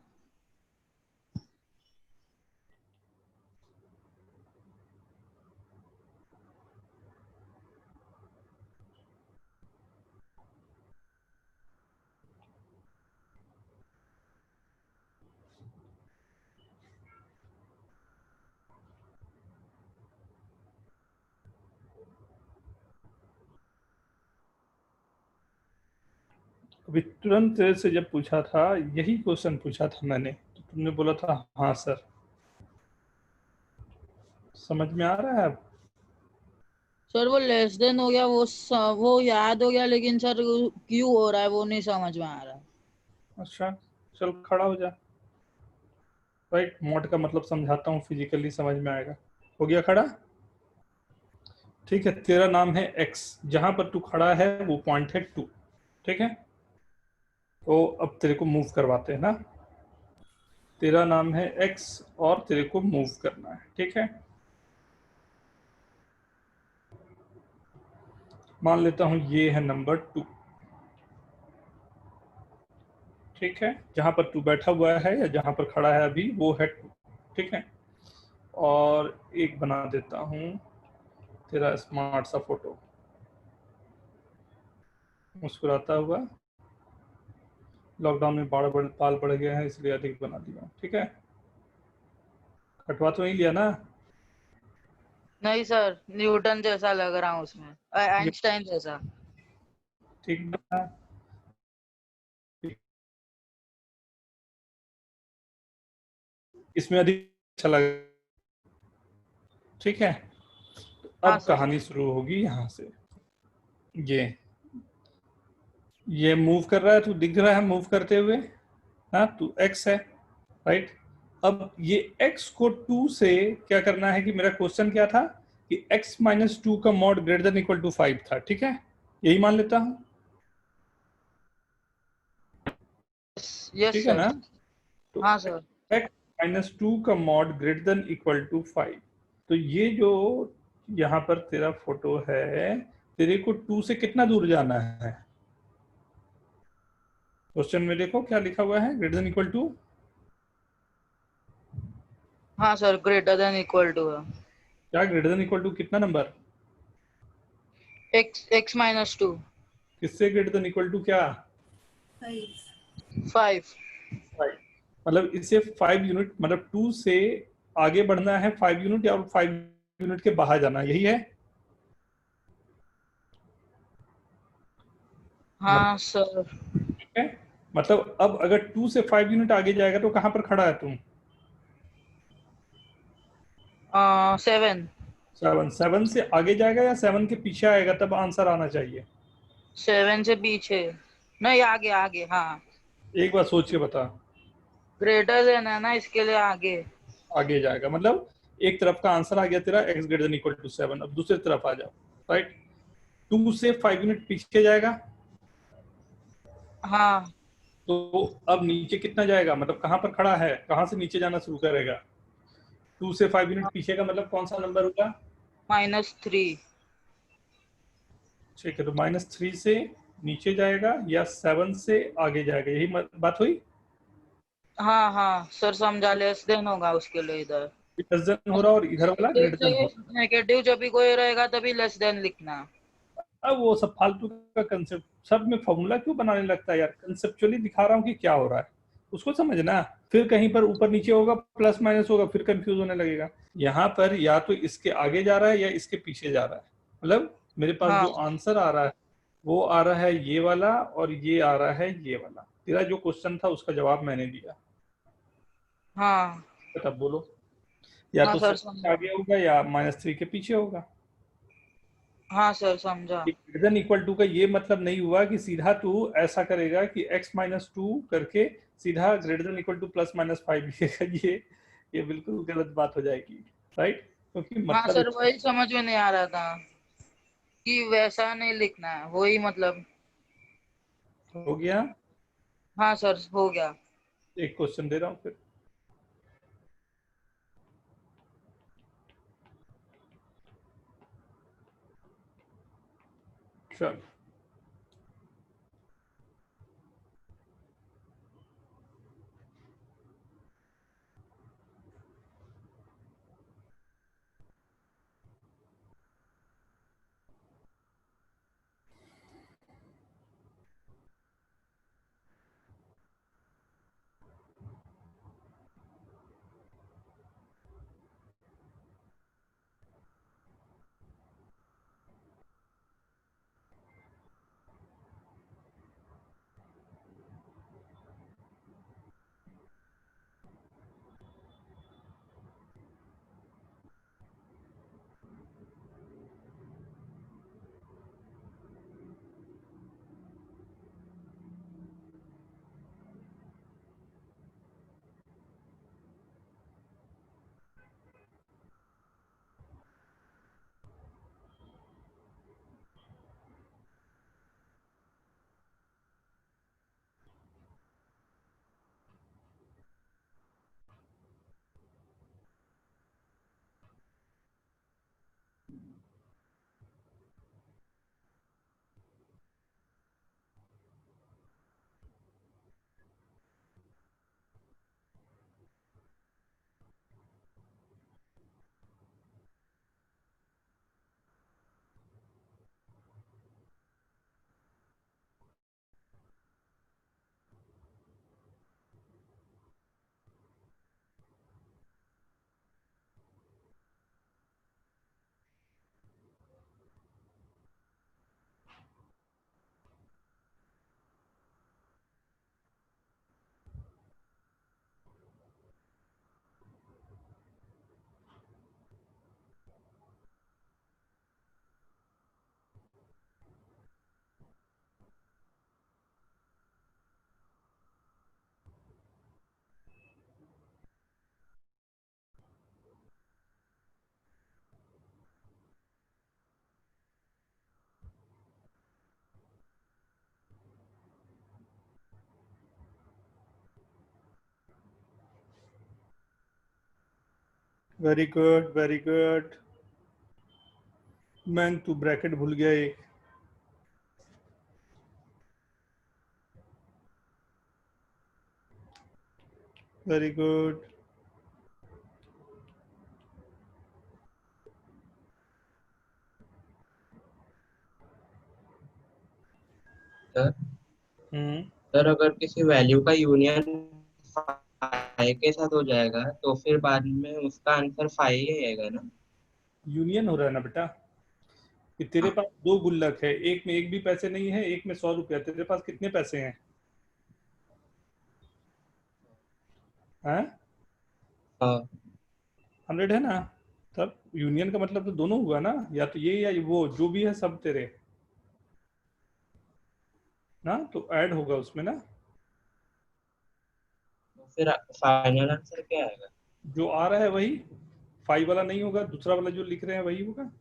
अभी तुरंत तेरे से जब पूछा था, यही क्वेश्चन पूछा था मैंने, तो तुमने बोला था हाँ सर। समझ में आ रहा है अब? सर वो लेस देन हो गया, वो याद हो गया, लेकिन सर क्यों हो रहा है वो नहीं समझ में आ रहा। अच्छा, चल खड़ा हो जा। राइट, मॉड का मतलब समझाता हूँ, फिजिकली समझ में आएगा। हो गया खड़ा? ठीक है, तेरा नाम है x, जहां पर तू खड़ा है वो पॉइंट है 2, ठीक है। तो अब तेरे को मूव करवाते हैं ना। तेरा नाम है x और तेरे को मूव करना है, ठीक है। मान लेता हूं ये है नंबर 2, ठीक है। जहां पर तू बैठा हुआ है या जहां पर खड़ा है अभी वो है 2, ठीक है। और एक बना देता हूं तेरा स्मार्ट सा फोटो, मुस्कुराता हुआ। लॉकडाउन में बाल बढ़ गए हैं इसलिए अधिक बना दिया, ठीक है। कटवा तो नहीं लिया ना? नहीं सर, न्यूटन जैसा लग रहा हूँ उसमें, आइंस्टाइन जैसा। ठीक है, इसमें अधिक अच्छा लगा, ठीक है। हाँ अब सर। कहानी शुरू होगी यहाँ से। ये मूव कर रहा है, तू दिख रहा है मूव करते हुए, हाँ तू x है, राइट। अब ये x को 2 से क्या करना है, कि मेरा क्वेश्चन क्या था कि x माइनस 2 का mod greater than equal to 5 था, ठीक है। यही मान लेता हूँ, यस ठीक है सर। ना। तो हाँ सर। x माइनस 2 का mod greater than equal to 5, तो ये जो यहाँ पर तेरा फोटो है, तेरे को 2 से कितना दूर जाना है? क्वेश्चन में देखो क्या लिखा हुआ है, ग्रेटर देन इक्वल टू। हाँ sir, greater than equal to है। क्या ग्रेटर देन इक्वल टू कितना नंबर? x minus 2। किससे ग्रेटर देन इक्वल टू क्या? 5। मतलब इसे 5 यूनिट, मतलब 2 से आगे बढ़ना है 5 यूनिट, या 5 यूनिट के बाहर जाना है, यही है। हाँ सर। ठीक है, मतलब अब अगर 2 से 5 यूनिट आगे जाएगा तो कहां पर खड़ा है तुम? 7। 7 से आगे जाएगा या 7 के पीछे आएगा, तब आंसर आना चाहिए। 7 से पीछे नहीं, आगे आगे, हाँ। एक बार सोच के बता। ग्रेटर देन है ना, इसके लिए आगे। आगे जाएगा, मतलब एक तरफ का आंसर आ गया तेरा x greater than equal to 7। अब दूसरी तरफ आ जाओ, राइट। 2 से 5 यूनिट पीछे जाएगा, हाँ। तो अब नीचे कितना जाएगा, मतलब कहां पर खड़ा है, कहां से नीचे जाना शुरू करेगा? 2 से 5 यूनिट पीछे का मतलब कौन सा नंबर होगा? -3। ठीक है, तो -3 से नीचे जाएगा या 7 से आगे जाएगा, यही बात हुई। हाँ हाँ सर समझा, लेस देन होगा उसके लिए इधर। लेस देन हो रहा और इधर वाला ग्रेटर देन हो रहा। नेगेटिव जब भी कोई रहेगा तभी लेस देन लिखना। अब वो सब फालतू का कंसेप्ट, सब में फॉर्मूला क्यों बनाने लगता है यार, कंसेप्चुअली दिखा रहा हूँ कि क्या हो रहा है, उसको समझना। फिर कहीं पर ऊपर नीचे होगा, प्लस माइनस होगा, फिर कंफ्यूज होने लगेगा। यहाँ पर या तो इसके आगे जा रहा है या इसके पीछे जा रहा है। मतलब मेरे पास हाँ जो आंसर आ रहा है वो आ रहा है ये वाला, और ये आ रहा है ये वाला। तेरा जो क्वेश्चन था उसका जवाब मैंने दिया। हाँ तब बोलो, या हाँ तो सर 7 के समझा। आगे होगा या -3 के पीछे होगा। हाँ सर समझा। ग्रेटर देन इक्वल टू का ये मतलब नहीं हुआ कि सीधा तू ऐसा करेगा कि x-2 करके सीधा ग्रेटर देन इक्वल टू +-5 लिखेगा। ये बिल्कुल गलत बात हो जाएगी, राइट? क्योंकि हाँ मतलब सर वही समझ में नहीं आ रहा था कि वैसा नहीं लिखना है, वही मतलब। हो गया। हाँ सर हो गया। एक क्वेश्चन दे रहा हूँ फिर। चल, वेरी गुड वेरी गुड। मैं तू ब्रैकेट भूल गया एक। Very good. सर हम्म। सर अगर किसी वैल्यू का यूनियन फाइव के साथ हो जाएगा तो फिर बाद में उसका आंसर फाइव ही आएगा ना। यूनियन हो रहा है ना बेटा, कि तेरे पास दो गुल्लक है, एक में एक भी पैसे नहीं है, एक में 100 रुपया। तेरे पास कितने पैसे हैं? हैं? हाँ 100 है ना। तब यूनियन का मतलब तो दोनों हुआ ना, या तो ये या वो, जो भी है सब तेरे ना, तो ऐड होगा उसमें ना। तो फिर फाइनल आंसर क्या आएगा। जो आ रहा है वही, 5 वाला नहीं होगा, दूसरा वाला जो लिख रहे हैं वही होगा।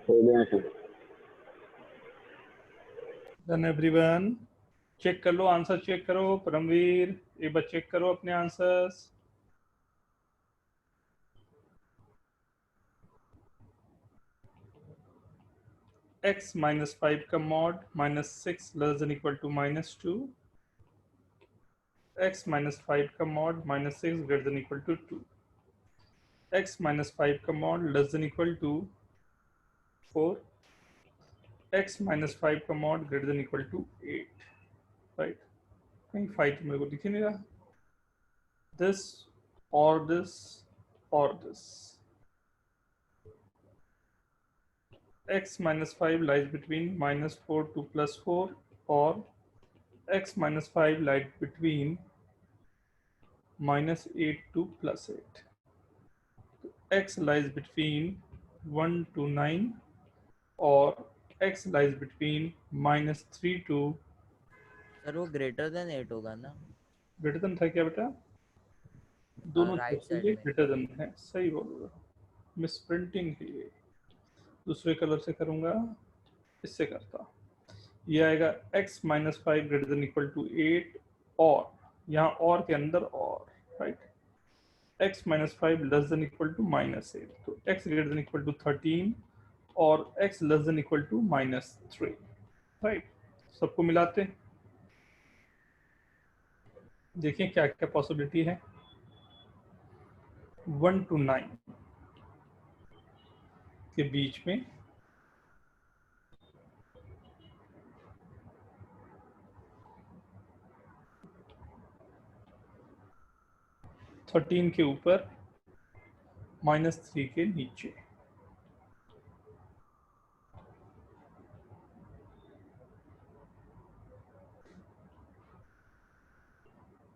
हो गया सर। डन एवरीवन, चेक कर लो, आंसर चेक करो। परमवीर एक बार चेक करो अपने आंसर्स। x minus 5 का mod minus 6 less than equal to minus 2, x minus 5 का mod minus 6 greater than equal to 2, x minus 5 का mod less than equal to 4, x minus 5 का mod greater than equal to 8, right? कहीं 5 तो मेरे को दिख ही नहीं रहा। this or this or this, x minus 5 lies between minus 4 to plus 4 or x minus 5 lies between minus 8 to plus 8. x lies between 1 to 9 or x lies between minus 3 to sir वो greater than 8 होगा ना? Greater than था क्या बेटा? दोनों right तरफ से side ये में। ग्रेटर देन है, सही बोल रहे हो। मिस प्रिंटिंग है ये, दूसरे कलर से करूंगा, इससे करता। ये आएगा x minus 5 greater than equal to 8 और यहाँ और के अंदर और, right? x minus 5 less than equal to minus 8, तो x greater than equal to 13 और x less than equal to minus 3, right? सबको मिलाते हैं, देखिए क्या क्या पॉसिबिलिटी है। 1 to 9 के बीच में थर्टीन के ऊपर माइनस 3 के नीचे,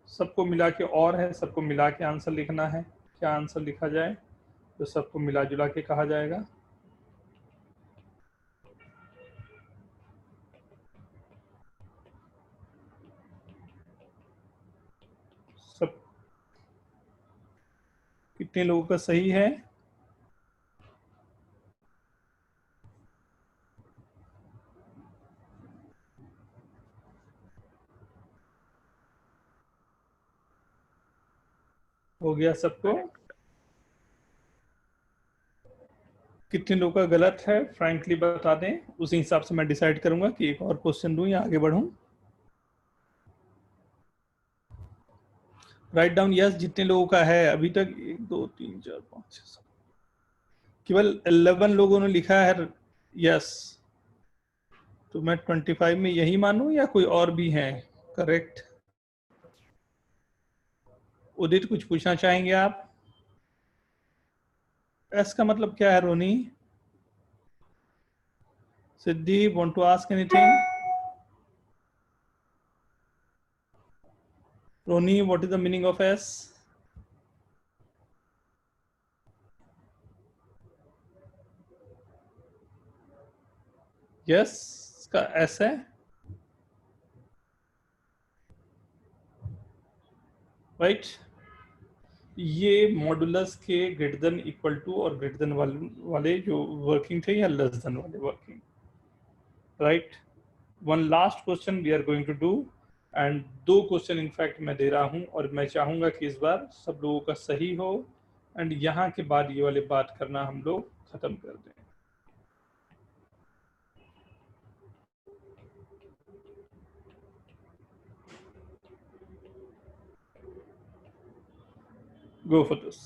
सबको मिला के और है, सबको मिला के आंसर लिखना है। क्या आंसर लिखा जाए तो सबको मिला जुला के कहा जाएगा? सब कितने लोगों का सही है? हो गया सबको? कितने लोगों का गलत है फ्रैंकली बता दें, उसी हिसाब से मैं डिसाइड करूंगा कि एक और क्वेश्चन दूं या आगे बढ़ूं। राइट डाउन यस जितने लोगों का है अभी तक। 1 2 3 4 5 6 7, केवल 11 लोगों ने लिखा है यस, तो मैं 25 में यही मानूं या कोई और भी है करेक्ट? उदित कुछ पूछना चाहेंगे आप? एस का मतलब क्या है Roni? Siddhi want to ask anything? Roni what is the meaning of S? Yes का एस है, राइट? ये मॉडुलस के ग्रेटर देन इक्वल टू और ग्रेटर देन वाले जो वर्किंग थे या लेस देन वाले working, right? One last question we are going to do and 2 question in fact मैं दे रहा हूं और मैं चाहूंगा कि इस बार सब लोगों का सही हो एंड यहाँ के बाद ये वाले बात करना हम लोग खत्म कर दें। Go for this.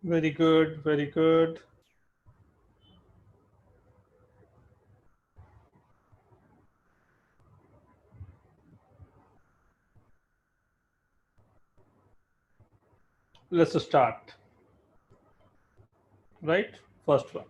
Very good, very good. Let's start. Right? First one.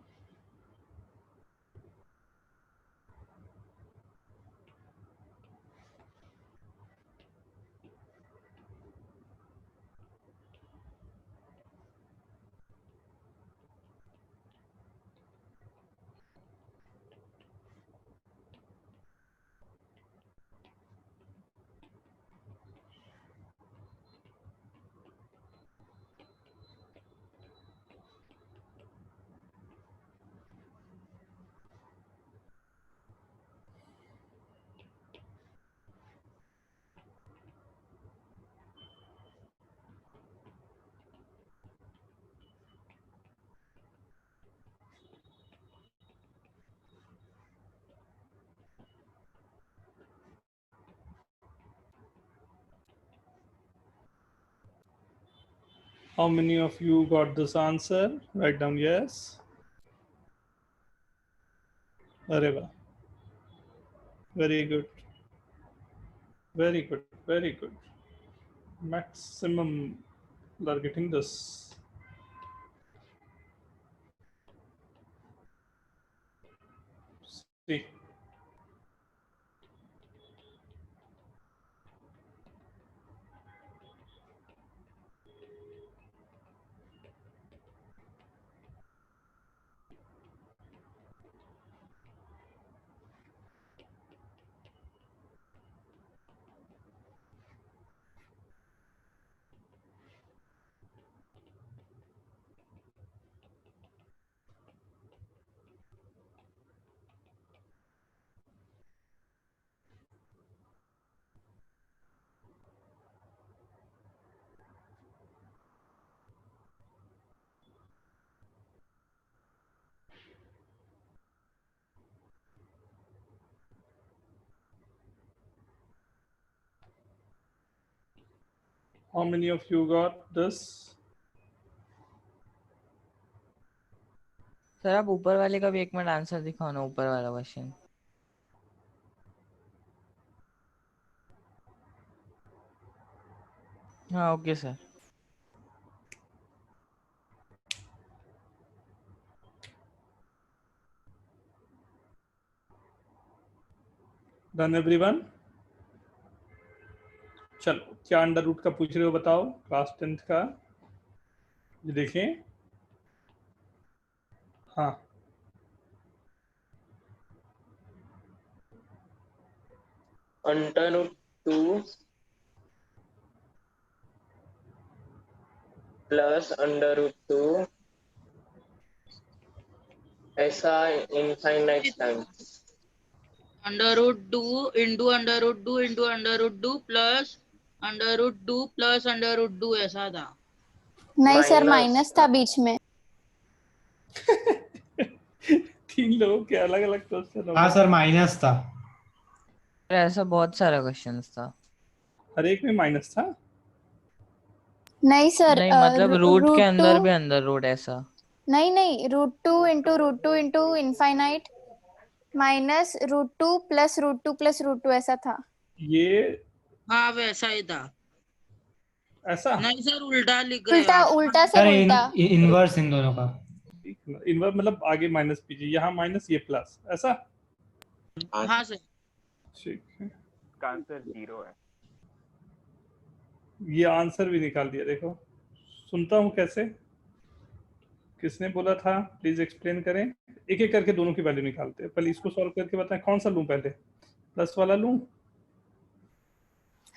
How many of you got this answer? Write down yes. Areva. Very good. Very good. Very good. Maximum are getting this. See. How many of you got this? Sir आप ऊपर वाले का भी एक minute answer दिखाओ ना, ऊपर वाला क्वेश्चन। हाँ ओके सर। Done everyone? चलो, क्या अंडर रूट का पूछ रहे हो बताओ, क्लास 10th का। ये देखें। हाँ, √2 प्लस √2 ऐसा infinite time. √2 into √2 into √2 plus √2 plus √2 ऐसा था। नहीं सर, माइनस माइनस था बीच में। 3 लोगों के अलग अलग क्वेश्चन हो हाँ गए। सर, माइनस था। ऐसा बहुत सारा क्वेश्चंस था। हर एक में माइनस था। नहीं सर, नहीं मतलब रूट के अंदर भी √2 अंदर रूट ऐसा। नहीं, √2 into √2 into infinite minus √2 plus √2 plus √2 ऐसा था। ये हाँ वैसा ही था। ऐसा नहीं सर, उल्टा लिख रहे हो उल्टा आप। उल्टा सर सर, उल्टा। इनवर्स इन दोनों का। इनवर्स मतलब आगे माइनस कीजिए, यहाँ माइनस ये प्लस, ऐसा। हाँ सर। ठीक है, इसका आंसर 0 है। ये आंसर भी निकाल दिया। देखो, सुनता हूँ कैसे, किसने बोला था, प्लीज एक्सप्लेन करें। एक एक करके दोनों की वैल्यू निकालते हैं। पहले इसको सॉल्व करके बताएं, कौन सा लूं पहले, प्लस वाला लूं?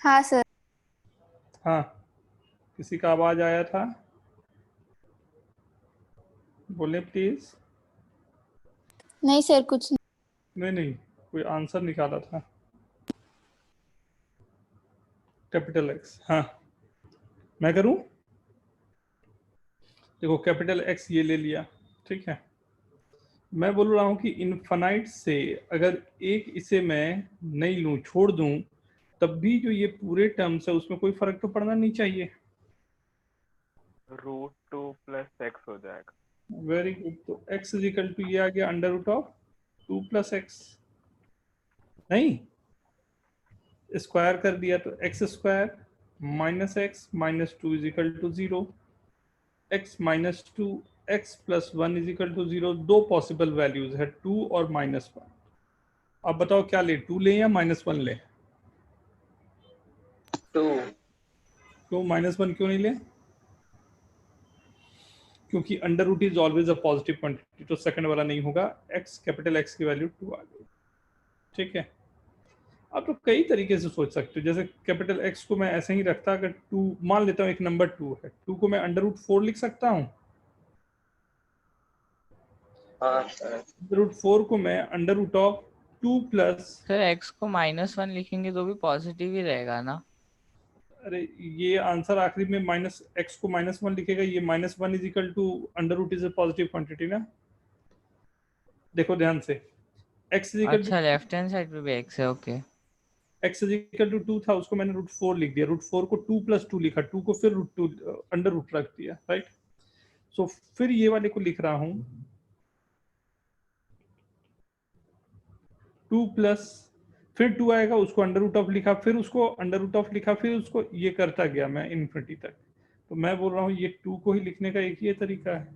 हाँ सर। हाँ, किसी का आवाज आया था, बोले प्लीज। नहीं सर, कुछ नहीं। नहीं, कोई आंसर निकाला था। कैपिटल एक्स, हाँ मैं करूं। देखो कैपिटल एक्स ये ले लिया, ठीक है। मैं बोल रहा हूं कि इनफाइनाइट से अगर एक इसे मैं नहीं लूं, छोड़ दूं, तब भी जो ये पूरे टर्म्स है उसमें कोई फर्क तो पड़ना नहीं चाहिए। √2 + x वेरी गुड। तो x इज इक्वल टू ये आ गया under root of 2 plus x, नहीं स्क्वायर कर दिया तो x square minus x minus 2 is equal to 0, x minus 2 x plus 1 is equal to 0। दो पॉसिबल वैल्यूज है 2 और माइनस 1। अब बताओ क्या ले, 2 ले या माइनस 1 ले? 2 तो माइनस 1 क्यों नहीं ले? क्योंकि under root is always a positive quantity, तो सेकंड वाला नहीं होगा। x कैपिटल X की वैल्यू 2 आ गई। ठीक है, आप तो कई तरीके से सोच सकते हो। जैसे कैपिटल X को मैं ऐसे ही रखता, अगर 2 मान लेता हूँ, एक नंबर 2 है, 2 को मैं अंडर रूट 4 लिख सकता हूँ। हाँ सर। अंडर रूट 4 को मैं under root of 2 plus, sir x को -1 लिखेंगे तो भी पॉजिटिव ही रहेगा ना? अरे ये आंसर आखिरी में माइनस x को -1 लिखेगा, ये -1 is equal to under root is a positive quantity ना। देखो ध्यान से, x इज इक्वल अच्छा, लेफ्ट हैंड साइड पे भी x है, okay. x is equal to 2 था, उसको मैंने रूट 4 लिख दिया, रूट 4 को 2 प्लस 2 लिखा, 2 को फिर रूट 2 अंडर रूट रख दिया, राइट। सो फिर ये वाले को लिख रहा हूँ 2 प्लस, फिर 2 आएगा, उसको अंडर रूट ऑफ लिखा, फिर उसको अंडर रूट ऑफ लिखा, फिर उसको ये करता गया मैं इन्फिनिटी तक। तो मैं बोल रहा हूँ ये 2 को ही लिखने का एक ही तरीका है।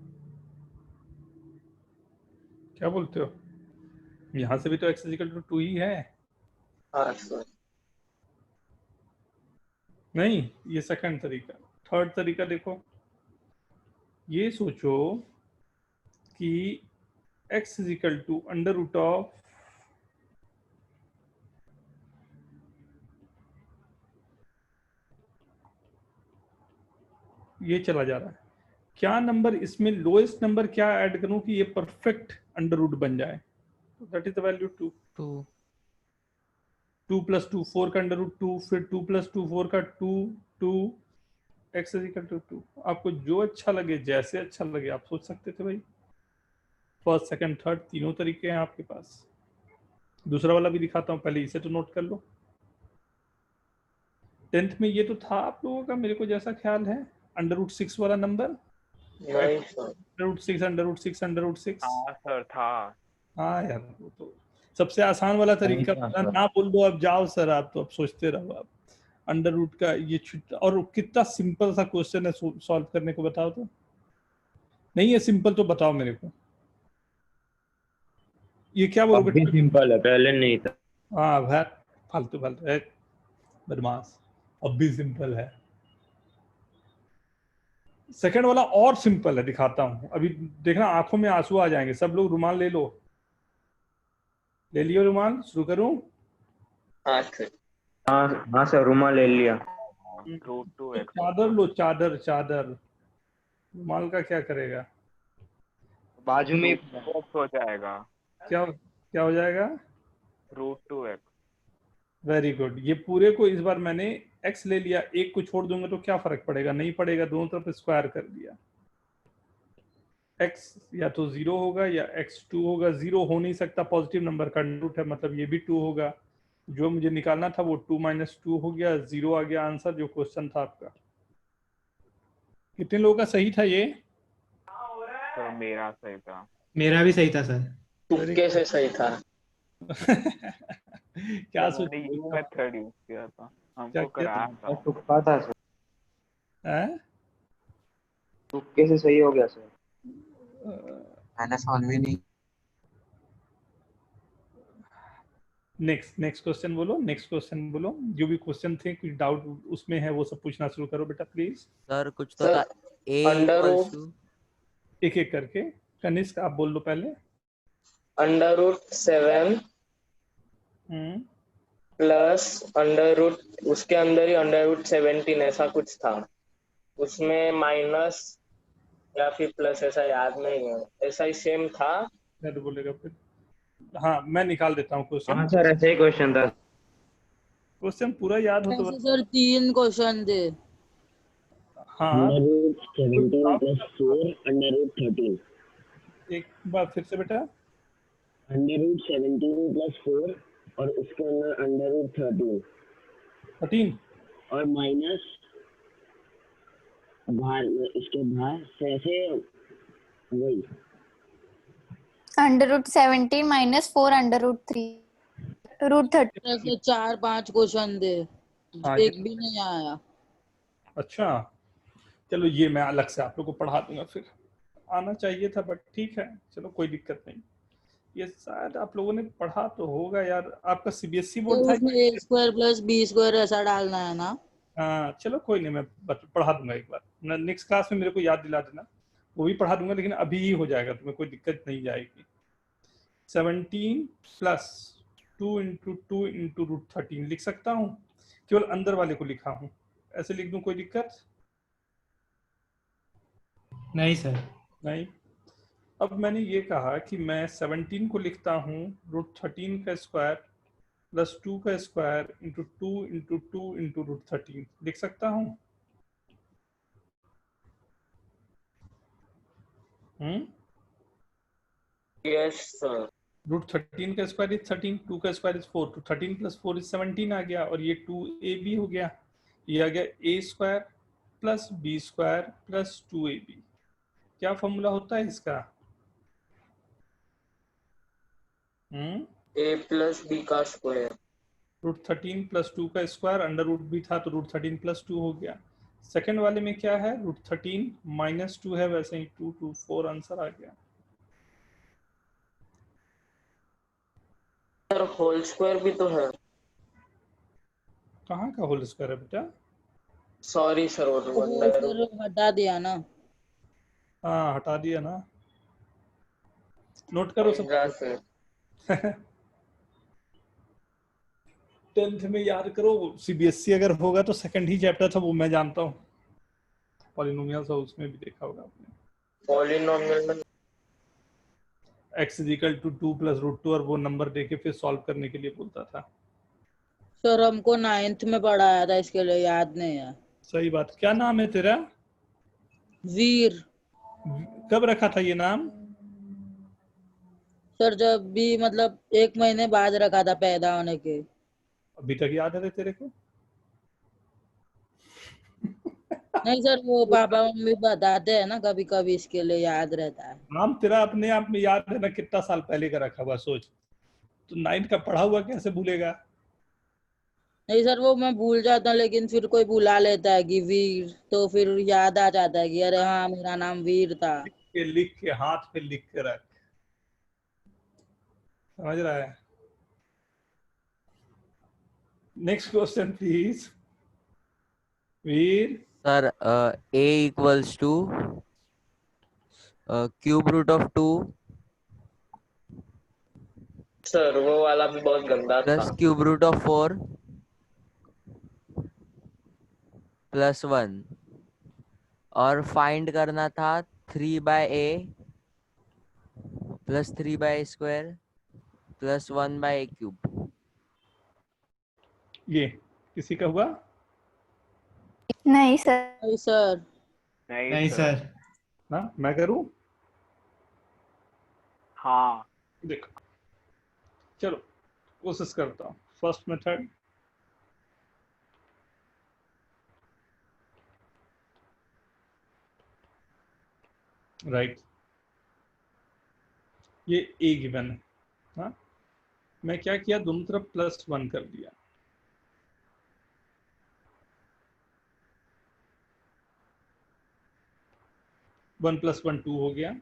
क्या बोलते हो? यहाँ से भी तो x इक्वल टू 2 ही है। हाँ सर। नहीं, ये सेकंड तरीका। थर्ड तरीका देखो, ये सोचो कि x is equal to under root of, ये चला जा रहा है, क्या नंबर इसमें लोएस्ट नंबर क्या ऐड करूं कि ये परफेक्ट अंडर रूट बन जाए? That is the value 2। 2 plus 2 4 का अंडर रूट 2, फिर 2 प्लस 2 4 का 2 2, x इज इक्वल टू 2। आपको जो अच्छा लगे, जैसे अच्छा लगे आप सोच सकते थे भाई। फर्स्ट सेकंड थर्ड तीनों तरीके हैं आपके पास। दूसरा वाला भी दिखाता हूँ, पहले इसे तो नोट कर लो। 10th में ये तो था आप लोगों का, मेरे को जैसा ख्याल है, अंडर रूट 6 वाला नंबर। नहीं sir. Under root 6 under root 6 under root 6। हाँ सर था। हाँ यार, वो तो सबसे आसान वाला तरीका था ना। बोल दो अब, जाओ सर, आप तो अब सोचते रहो। आप अंडर रूट का ये और कितना सिंपल सा क्वेश्चन है सॉल्व करने को, बताओ तो। नहीं है सिंपल तो बताओ मेरे को। ये क्या बोलो अब भी बेटा? सिंपल है, पहले नहीं था। हाँ भाई, फालतू फालतू है, बदमाश। अब भी सिंपल है। सेकंड वाला और सिंपल है, दिखाता हूं अभी, देखना आंखों में आंसू आ जाएंगे। सब लोग रुमाल ले लो, ले लियो रुमाल, शुरू करूं? हाँ सर। हाँ सर, रुमाल ले लिया। रूट 2x चादर लो, चादर चादर। रुमाल का क्या करेगा? बाजू में हो जाएगा। क्या क्या हो जाएगा? Root 2x। Very good. ये पूरे को इस बार मैंने x ले लिया, एक को छोड़ दूंगा तो क्या फर्क पड़ेगा? नहीं पड़ेगा, दोनों तरफ स्क्वायर कर दिया। x या तो 0 होगा या x2 होगा। 0 हो नहीं सकता, पॉजिटिव नंबर का रूट है, मतलब ये भी 2 होगा। जो मुझे निकालना था वो 2 - 2 हो गया, 0 आ गया आंसर, जो क्वेश्चन था आपका। कितने लोगों का सही था ये? तो मेरा सही था। मेरा भी सही था सर। तुक्के से सही था। क्या सर, सोच मैंने यू मेथड यूज किया था, क्या हमको किया कराया था? था। तुक्का था सर, हैं? तुक्के से सही हो गया सर। मैंने सॉल्व ही नहीं। नेक्स्ट क्वेश्चन बोलो, नेक्स्ट क्वेश्चन बोलो। जो भी क्वेश्चन थे, कुछ डाउट उसमें है वो सब पूछना शुरू करो बेटा प्लीज। सर कुछ तो सर, था a under equals root two एक एक करके। कनिष्क आप बोल लो पहले। Under root 7 plus under root, उसके अंदर ही अंडर रूट 17 ऐसा कुछ था। उसमें माइनस या फिर प्लस, ऐसा याद नहीं है, ऐसा ही सेम था। मैं तो बोलेगा फिर। हाँ, मैं निकाल देता हूँ क्वेश्चन। हाँ सर, ऐसे ही क्वेश्चन था। क्वेश्चन पूरा याद हो तो ऐसे सर 3 क्वेश्चन थे। हाँ, under root 17 plus 4 under root 13। एक बार फिर से बेटा। अंडर रूट 17 प्लस 4 और उसके अंदर अंडर रूट 13 और माइनस बाहर, इसके बाहर से ऐसे वही under root 17 minus 4 under root 3 root 30। ऐसे 4-5 क्वेश्चन दे, हाँ एक भी नहीं आया। अच्छा, चलो ये मैं अलग से आप लोग को पढ़ा दूंगा, फिर आना चाहिए था बट ठीक है, चलो कोई दिक्कत नहीं। ये शायद आप लोगों ने पढ़ा तो होगा यार, आपका सीबीएसई तो बोर्ड था उसमें ए स्क्वायर प्लस बी स्क्वायर ऐसा डालना है ना? हाँ चलो कोई नहीं, मैं पढ़ा दूंगा एक बार, नेक्स्ट क्लास में मेरे को याद दिला देना, वो भी पढ़ा दूंगा, लेकिन अभी ही हो जाएगा, तुम्हें कोई दिक्कत नहीं जाएगी। 17 प्लस 2 इंटू 2 इंटू रूट 13 लिख सकता हूँ, केवल अंदर वाले को लिखा हूँ, ऐसे लिख दूं कोई दिक्कत नहीं सर। नहीं। अब मैंने ये कहा कि मैं 17 को लिखता हूँ रूट 13 का स्क्वायर प्लस 2 का square into 2 into 2 into root 13 लिख सकता हूँ। Yes sir. रूट 13 का स्क्वायर इज 13, 2 का स्क्वायर इज 4, तो 13 प्लस 4 इज 17 आ गया, और ये 2ab हो गया, ये आ गया a square plus b square plus 2ab। क्या फॉर्मूला होता है इसका? a प्लस बी का स्क्वायर। रूट 13 प्लस 2 का स्क्वायर, अंडर रूट भी था तो रूट 13 प्लस 2 हो गया। सेकंड वाले में क्या है, रूट 13 माइनस 2 है, वैसे ही 2 2 4 आंसर आ गया। सर होल स्क्वायर भी तो है। कहाँ का होल स्क्वायर है बेटा? सॉरी सर, वो तो हटा दिया ना। हाँ हटा दिया ना, नोट करो सब। 10th में याद करो, सीबीएसई अगर होगा तो सेकंड ही चैप्टर था वो, मैं जानता हूँ। पॉलिनोमियल्स है, उसमें भी देखा होगा आपने। पॉलिनोमियल में x equal to 2 plus root 2, और वो नंबर देके फिर सॉल्व करने के लिए बोलता था। सर हमको 9th में पढ़ाया था, इसके लिए याद नहीं है। सही बात। क्या नाम है तेरा? वीर। कब रखा था ये नाम? सर जब भी मतलब 1 महीने बाद रखा था पैदा होने के। अभी तक याद है तेरे को? नहीं सर, वो पापा मम्मी बताते हैं ना कभी कभी, इसके लिए याद रहता है। नाम तेरा अपने आप में याद है ना, कितना साल पहले का रखा हुआ, सोच। तो 9th का पढ़ा हुआ कैसे भूलेगा? नहीं सर, वो मैं भूल जाता हूँ, लेकिन फिर कोई बुला लेता है कि वीर, तो फिर याद आ जाता है कि अरे हाँ मेरा नाम वीर था। लिख के हाथ पे लिख के रख, समझ रहा है? Next question please Veer. Sir a equals to cube root of 2 sir वो वाला भी बहुत गंदा था। plus cube root of 4 plus 1, और फाइंड करना था 3 by a plus 3 by a square plus 1 by a cube। ये किसी का हुआ? नहीं सर। नहीं सर। नहीं सर। ना मैं करूं? हाँ देखो चलो कोशिश करता हूँ। फर्स्ट मेथड, राइट, ये ए गिवन है। हाँ, मैं क्या किया, दोनों तरफ +1 कर दिया। वन प्लस वन 2 हो गया,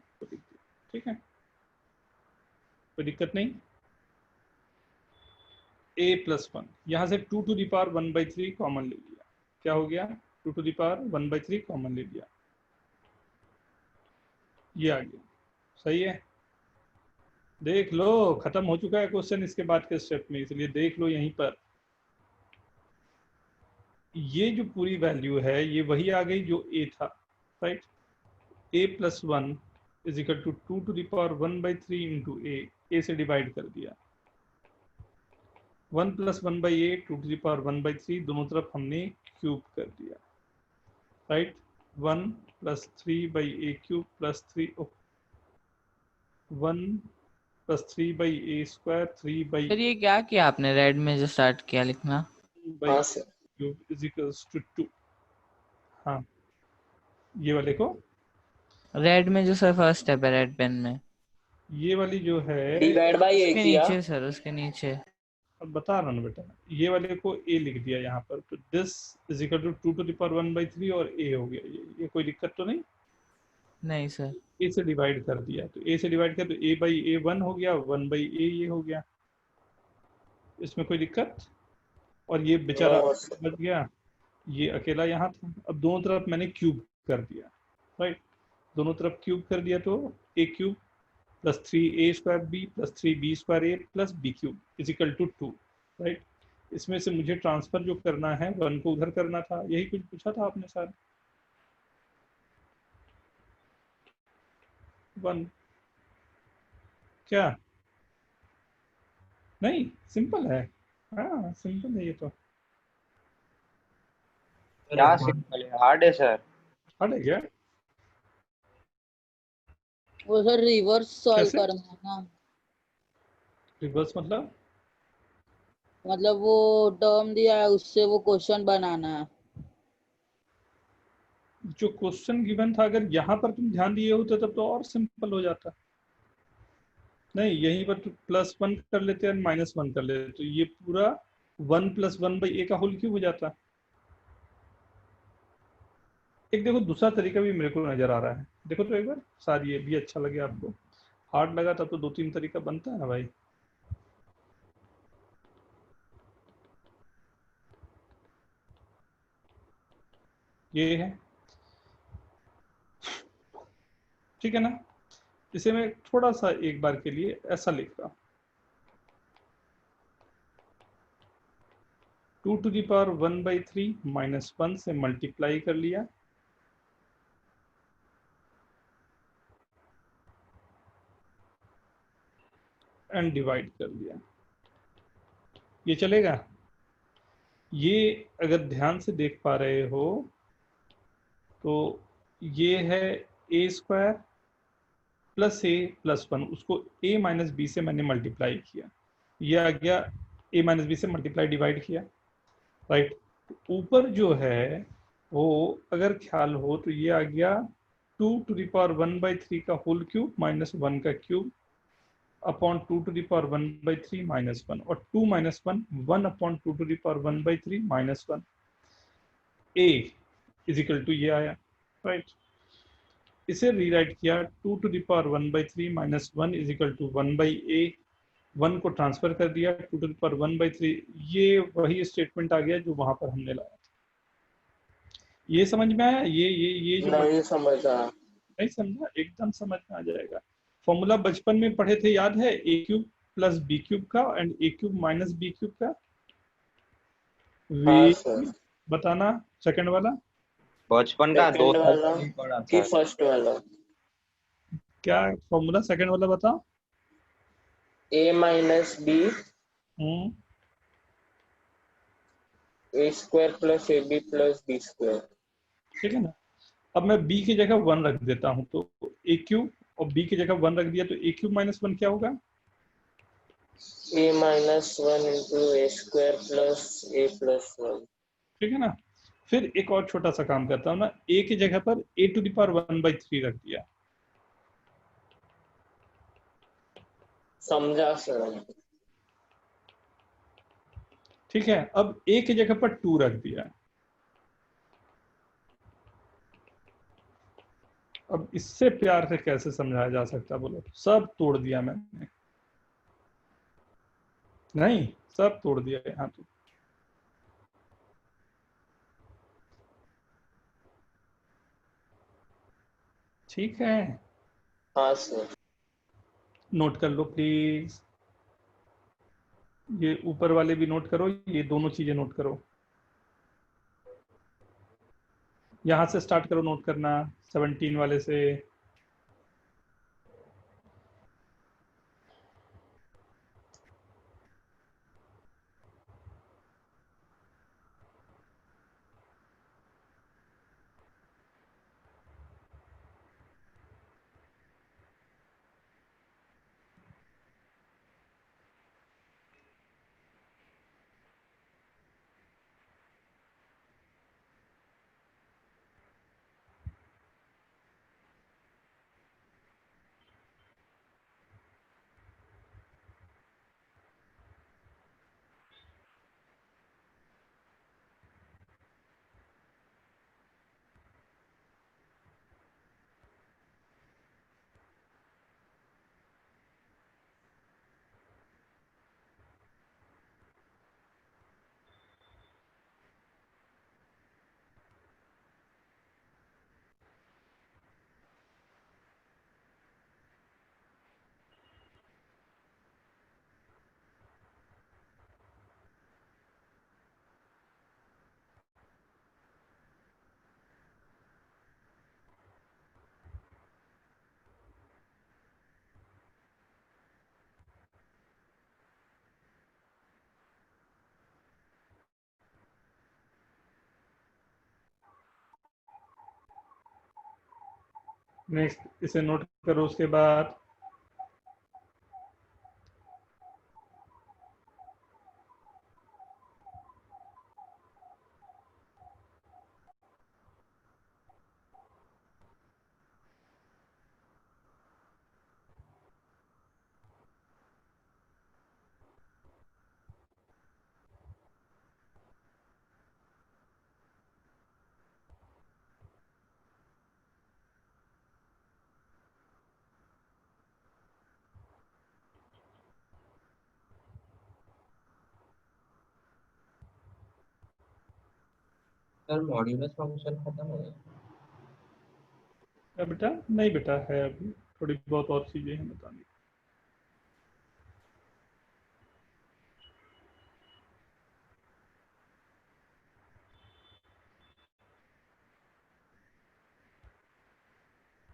ठीक है, कोई दिक्कत नहीं। a प्लस 1, यहाँ से 2 टू द पावर 1/3 कॉमन ले लिया, क्या हो गया, 2 टू द पावर 1/3 कॉमन ले लिया, ये आ गया। सही है, देख लो खत्म हो चुका है क्वेश्चन इसके बाद के स्टेप में, इसलिए देख लो यहीं पर। ये जो पूरी वैल्यू है ये वही आ गई जो a था, right. a plus 1 is equal to 2 to the power 1/3 into a से डिवाइड कर दिया। 1 plus 1/a 2 to the power 1/3, दोनों तरफ हमने क्यूब कर दिया, right. 1 plus 3/a cube plus 3, 1 plus 3/a square 3 sir ये क्या किया आपने, रेड में जो स्टार्ट किया लिखना? Cube is equals to 2। हाँ, ये वाले को रेड में जो सर फर्स्ट स्टेप है रेड पेन में, ये वाली जो है, डिवाइड बाई ए उसके किया। नीचे सर, उसके नीचे। अब बता रहा हूँ बेटा, ये वाले को a लिख दिया यहाँ पर, तो this is equal to 2 to the power 1/3 और a हो गया। ये कोई दिक्कत तो नहीं? नहीं सर। a से डिवाइड कर दिया, तो a से डिवाइड किया तो a बाई a 1 हो गया, 1/a ये हो गया। इसमें कोई दिक्कत? और ये बेचारा नो बच गया, ये अकेला यहाँ था। अब दोनों तरफ मैंने क्यूब कर दिया, राइट? दोनों तरफ क्यूब कर दिया तो a cube plus 3a² b plus 3b² a plus b cube is equal to 2, right? इसमें से मुझे ट्रांसफर जो करना है 1 को उधर करना था, यही कुछ पूछा था आपने सर। 1 क्या? नहीं, सिंपल है। हाँ सिंपल है ये तो। क्या सिंपल है, हार्ड है सर? हार्ड है क्या? वो सर रिवर्स सॉल्व कैसे? करना है ना, रिवर्स मतलब वो टर्म दिया है उससे वो क्वेश्चन बनाना है। जो क्वेश्चन गिवन था, अगर यहाँ पर तुम ध्यान दिए होते तब तो और सिंपल हो जाता। नहीं, यहीं पर तो +1 कर लेते हैं, -1 कर लेते, तो ये पूरा 1 + 1/a का होल क्यूब हो जाता। एक देखो दूसरा तरीका भी मेरे को नजर आ रहा है, देखो तो एक बार, शायद ये भी अच्छा लगे आपको। हार्ड लगा तब तो 2-3 तरीका बनता है ना भाई। ये है, ठीक है ना? इसे मैं थोड़ा सा एक बार के लिए ऐसा लिख रहा हूं, 2 टू द पावर 1/3 -1 से मल्टीप्लाई कर लिया, एंड डिवाइड कर दिया। ये चलेगा? ये अगर ध्यान से देख पा रहे हो तो ये है a² प्लस a प्लस 1, उसको a माइनस बी से मैंने मल्टीप्लाई किया, ये आ गया a माइनस बी से मल्टीप्लाई डिवाइड किया, राइट? ऊपर जो है वो अगर ख्याल हो तो ये आ गया 2 टू द पावर 1/3 का होल क्यूब -1 का cube upon 2 to the power 1/3 -1, और 2 - 1 1 upon 2 to the power 1/3 -1, a is equal to ये आया, राइट? इसे रीराइट किया 2 to the power 1/3 -1 is equal to 1/a, 1 को ट्रांसफर कर दिया 2 टू द पावर 1/3, ये वही स्टेटमेंट आ गया जो वहां पर हमने लाया था। ये समझ में आया? ये जो नहीं समझा। नहीं समझा? एकदम समझ में आ जाएगा। फॉर्मूला बचपन में पढ़े थे, याद है? a cube plus b cube का and a cube minus b cube का। हाँ वे सर। बताना सेकंड वाला बचपन का 2 सेकंड साल वाला नहीं पढ़ा कि सर। फर्स्ट वाला? क्या फॉर्मूला सेकंड वाला बताओ। a minus b a² plus ab plus b²। ठीक है ना? अब मैं b की जगह 1 रख देता हूं, तो a क्यूब और b की जगह 1 रख दिया तो a क्यूब माइनस 1 क्या होगा? a minus 1 into a² plus a plus 1। ठीक है ना? फिर एक और छोटा सा काम करता हूँ ना, a की जगह पर a टू द पावर 1/3 रख दिया। समझा सर। ठीक है, अब a की जगह पर 2 रख दिया। अब इससे प्यार से कैसे समझाया जा सकता है बोलो? सब तोड़ दिया मैंने, नहीं सब तोड़ दिया यहाँ तो। ठीक है, हाँ सर। नोट कर लो प्लीज, ये ऊपर वाले भी नोट करो, ये दोनों चीजें नोट करो। यहां से स्टार्ट करो नोट करना, 17 वाले से। नेक्स्ट इसे नोट करो। उसके बाद सर मॉड्यूलस फंक्शन खत्म हो गया? क्या बेटा? नहीं बेटा, है अभी थोड़ी बहुत और चीजें हैं बताने।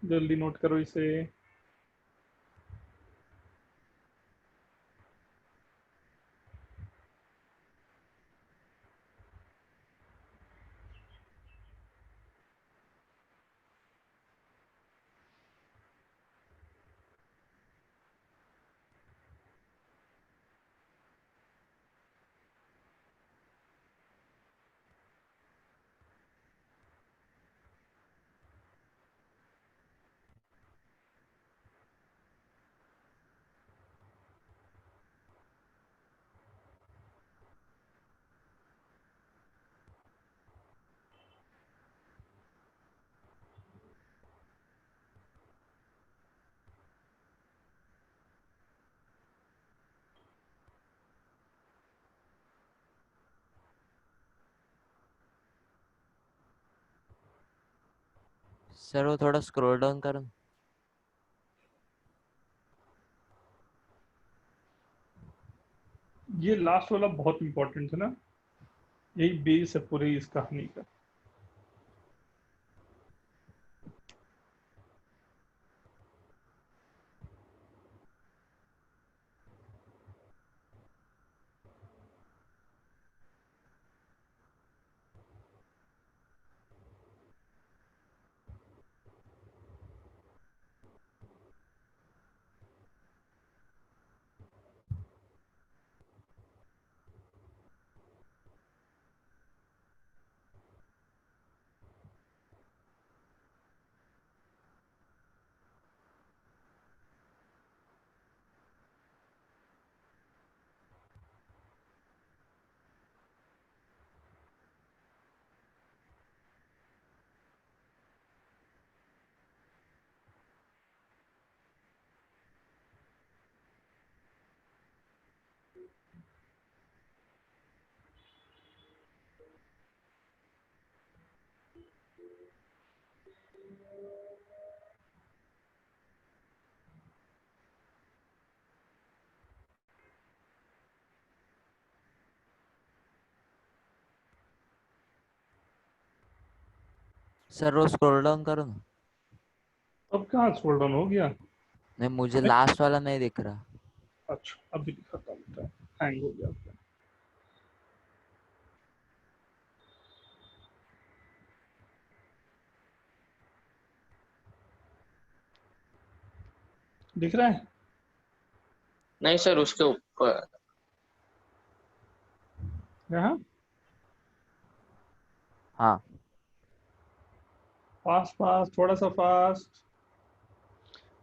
जल्दी नोट करो इसे। सर वो थोड़ा स्क्रॉल डाउन करो। ये लास्ट वाला बहुत इंपॉर्टेंट है ना, यही बेस है पूरी इस कहानी का। सर वो स्क्रॉल डाउन करो ना। अब कहाँ स्क्रॉल डाउन हो गया? नहीं, मुझे लास्ट वाला नहीं दिख रहा। अच्छा, अभी दिखाता हूँ बेटा, हैंग हो गया आपका। दिख रहा है? नहीं सर, उसके ऊपर। यहाँ हाँ। फास्ट फास्ट, थोड़ा सा फास्ट।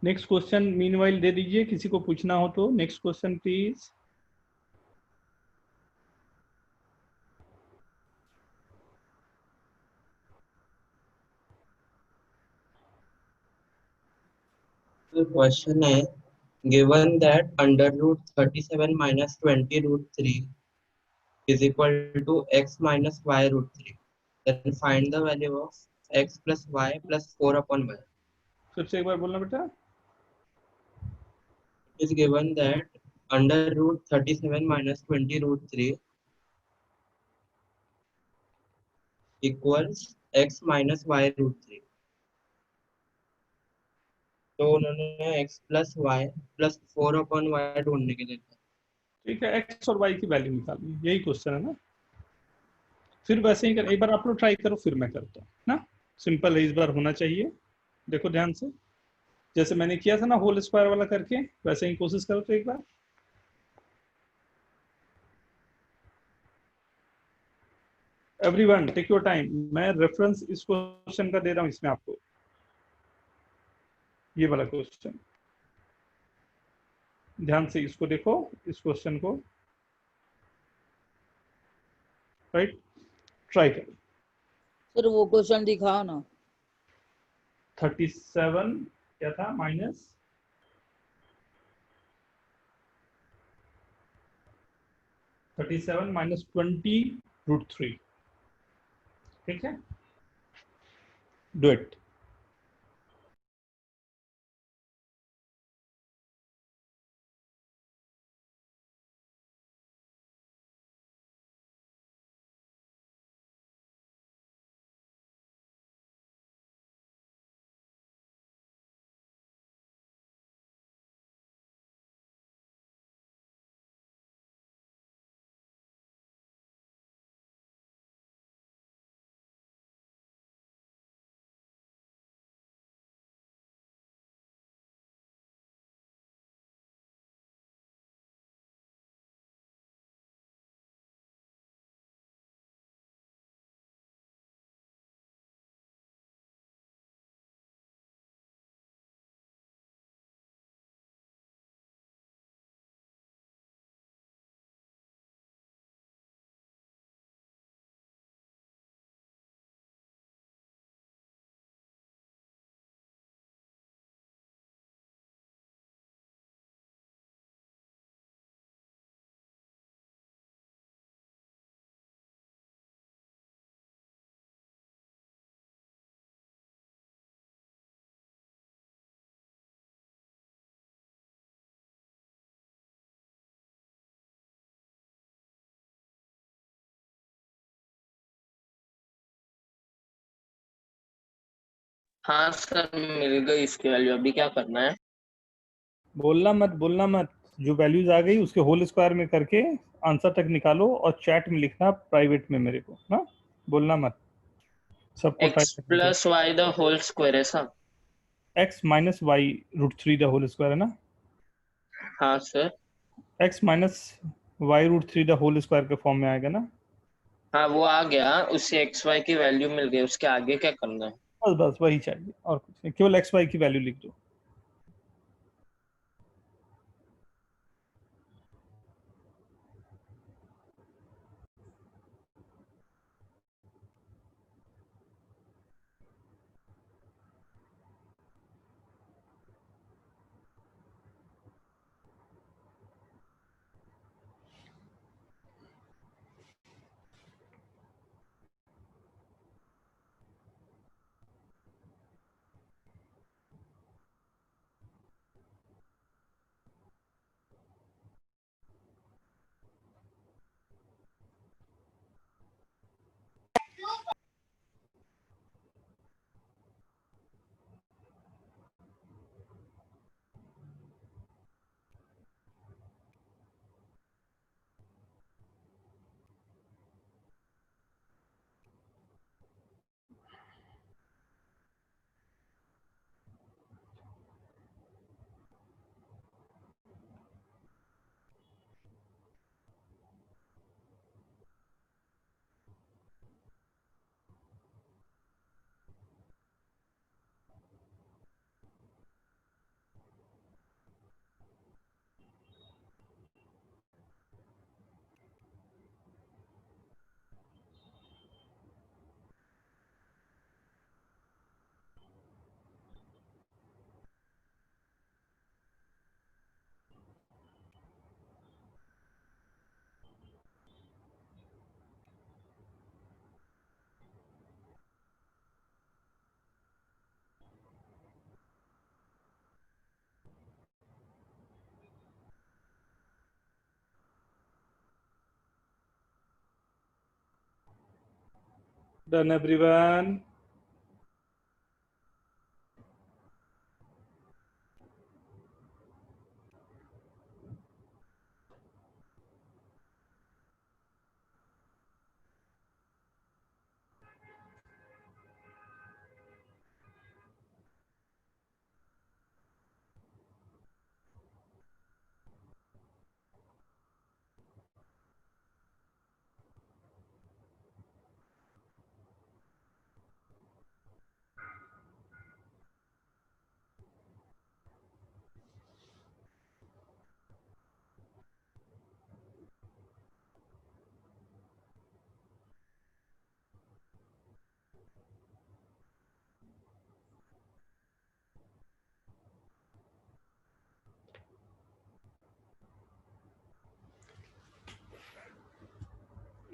नेक्स्ट क्वेश्चन मीनवाइल दे दीजिए, किसी को पूछना हो तो। Next question please. The question is given that under root 37 minus 20 root 3 is equal to x minus y root 3. Then find the value of x plus y plus 4 upon y. फिर से एक बार बोलना बेटा। It is given that under root 37 minus 20 root 3 equals x minus y root 3. तो उन्होंने x plus y plus 4 upon y ढूंढने के लिए दिया। ठीक है, x और y की वैल्यू निकालनी, यही क्वेश्चन है ना। फिर वैसे ही कर, एक बार आप लोग ट्राई करो, फिर मैं करता हूँ ना। सिंपल है, इस बार होना चाहिए। देखो ध्यान से। जैसे मैंने किया था ना होल स्क्वायर वाला करके, वैसे ही कोशिश करो तो एक बार। एवरीवन टेक योर टाइम, मैं रेफरेंस इस क्वेश्चन का दे रहा हूं इसमें आपको, ये वाला क्वेश्चन, ध्यान से इसको देखो, इस क्वेश्चन को, राइट, ट्राई करो। सर वो क्वेश्चन दिखाओ ना। 37 क्या था माइनस 37 माइनस 20√3, ठीक है, डू इट। हाँ सर मिल गई इसकी वैल्यू, अभी क्या करना है? बोलना मत, बोलना मत, जो वैल्यूज आ गई उसके होल स्क्वायर में करके आंसर तक निकालो और चैट में लिखना प्राइवेट में मेरे को, ना बोलना मत, सबको x plus y the whole square है sir. x minus y√3 the whole square है ना, हाँ sir. x minus y√3 the whole square के फॉर्म में आएगा ना। हाँ वो आ गया, उससे एक्स वाई की वैल्यू मिल गई, उसके आगे क्या करना है? बस बस वही चाहिए और कुछ नहीं, केवल x y की वैल्यू लिख दो। Done everyone.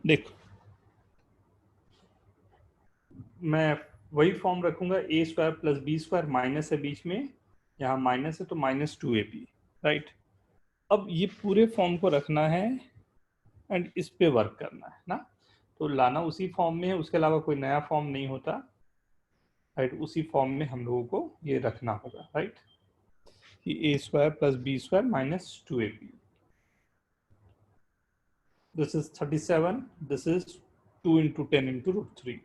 देखो मैं वही फॉर्म रखूंगा, a square plus b square, minus है बीच में, यहाँ माइनस है तो -2ab, राइट। अब ये पूरे फॉर्म को रखना है एंड इस पे वर्क करना है ना, तो लाना उसी फॉर्म में है, उसके अलावा कोई नया फॉर्म नहीं होता, राइट। उसी फॉर्म में हम लोगों को ये रखना होगा, राइट, कि a square plus b square -2ab, this is 37, this is 2 into 10 into root 3,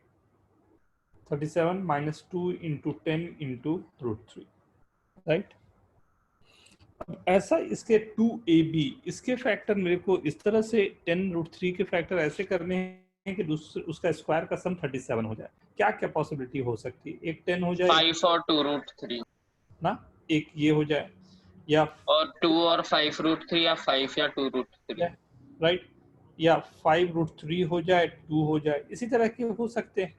37 minus 2 into 10 into root 3, right। अब ऐसा इसके 2ab, इसके फैक्टर मेरे को इस तरह से 10 रूट 3 के फैक्टर ऐसे करने हैं कि दूसरे उसका स्क्वायर का सम 37 हो जाए। क्या क्या पॉसिबिलिटी हो सकती है? एक 10 हो जाए, 5 और 2 रूट 3 ना, एक ये हो जाए, या और 2 और 5 रूट 3 या 5 या 2 रूट 3, राइट, या 5 रूट 3 हो जाए, 2 हो जाए, इसी तरह के हो सकते हैं,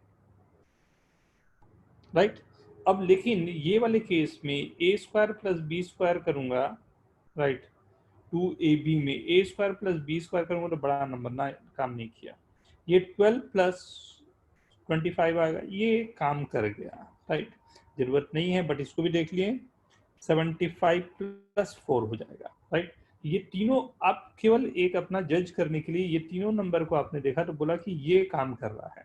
राइट। अब लेकिन ये वाले केस में ए स्क्वायर प्लस बी स्क्वायर करूंगा, राइट, 2ab में ए स्क्वायर प्लस बी स्क्वायर करूंगा तो बड़ा नंबर ना काम नहीं किया, ये 12 प्लस 25 आएगा, ये काम कर गया, राइट, जरूरत नहीं है, बट इसको भी देख लिए, 75 प्लस 4 हो जाएगा, राइट। ये तीनों आप केवल एक अपना जज करने के लिए ये तीनों नंबर को आपने देखा तो बोला कि ये काम कर रहा है,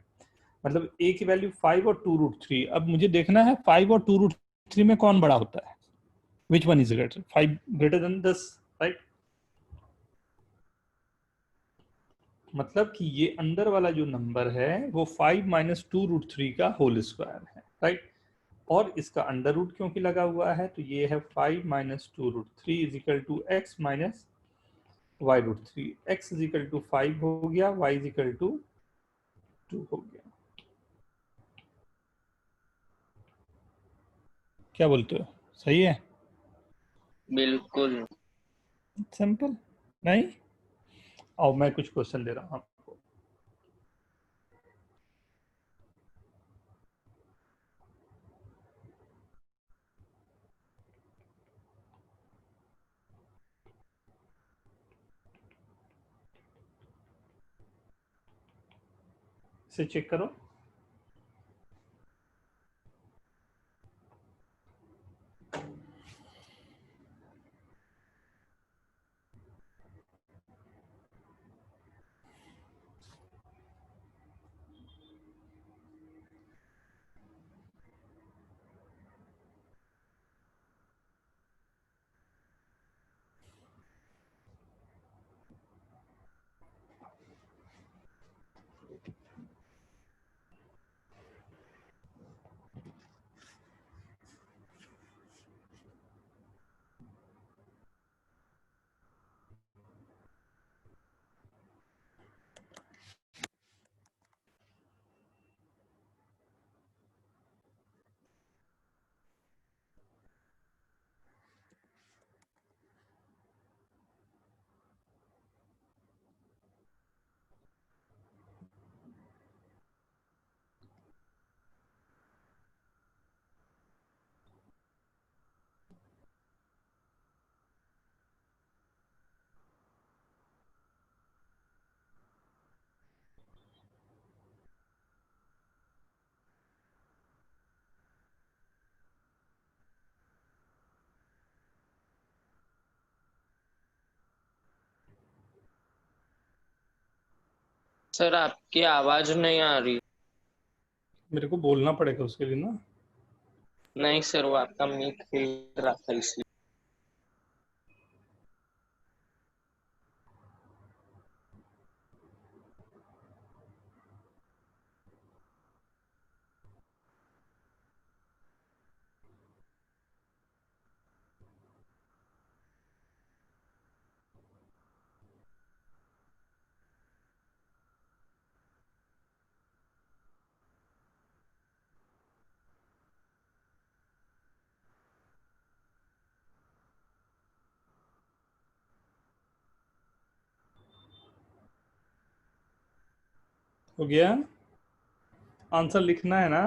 मतलब ए की वैल्यू 5 और 2 रूट 3। अब मुझे देखना है 5 और 2 रूट 3 में कौन बड़ा होता है, which one is greater, 5 greater then 10, right. मतलब कि ये अंदर वाला जो नंबर है वो 5 माइनस 2 रूट 3 का होल स्क्वायर है, राइट। और इसका अंडर रूट क्योंकि लगा हुआ है तो ये है 5 minus 2 root 3 is equal to x minus y root 3, x is equal to 5 हो गया, वाई इज इक्वल टू 2 हो गया। क्या बोलते हो, सही है? बिल्कुल सिंपल नहीं? और मैं कुछ क्वेश्चन दे रहा हूँ आपको, इसे चेक करो। सर आपकी आवाज नहीं आ रही। मेरे को बोलना पड़ेगा उसके लिए ना। नहीं सर, वो आपका मिc हिल रहा था इसलिए। हो गया? आंसर लिखना है ना?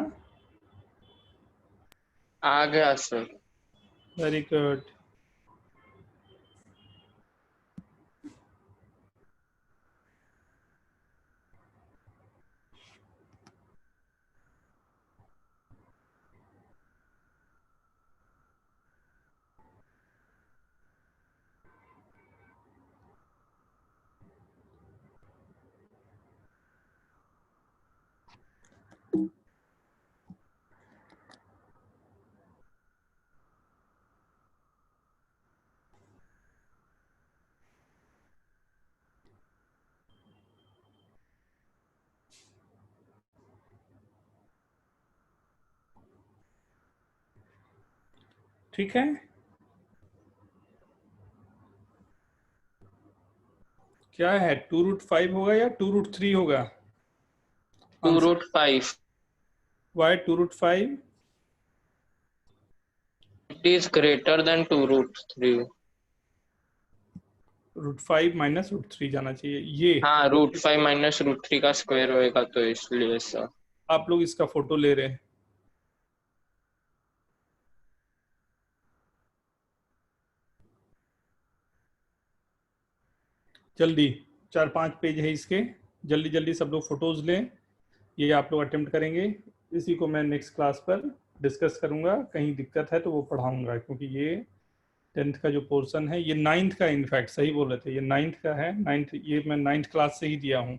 आ गया सर। Very good. ठीक है, क्या है 2√5 होगा या 2√3 होगा? 2√5. Why 2√5? It is greater than 2√3. √5 minus √3 जाना चाहिए ये। हाँ, √5 माइनस √3 का स्क्वायर होएगा, तो इसलिए सर। आप लोग इसका फोटो ले रहे हैं, जल्दी 4-5 पेज है इसके, जल्दी जल्दी सब लोग फोटोज लें। ये आप लोग अटेम्प्ट करेंगे, इसी को मैं नेक्स्ट क्लास पर डिस्कस करूंगा। कहीं दिक्कत है तो वो पढ़ाऊंगा, क्योंकि ये 10th का जो पोर्शन है, ये 9th का, इनफैक्ट सही बोल रहे थे, ये 9th का है। 9th, ये मैं 9th क्लास से ही दिया हूँ।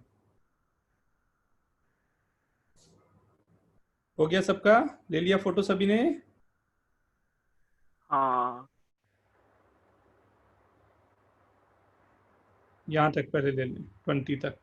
हो गया सबका? ले लिया फोटो सभी ने? हाँ यहाँ तक पहले ले लें, 20 तक।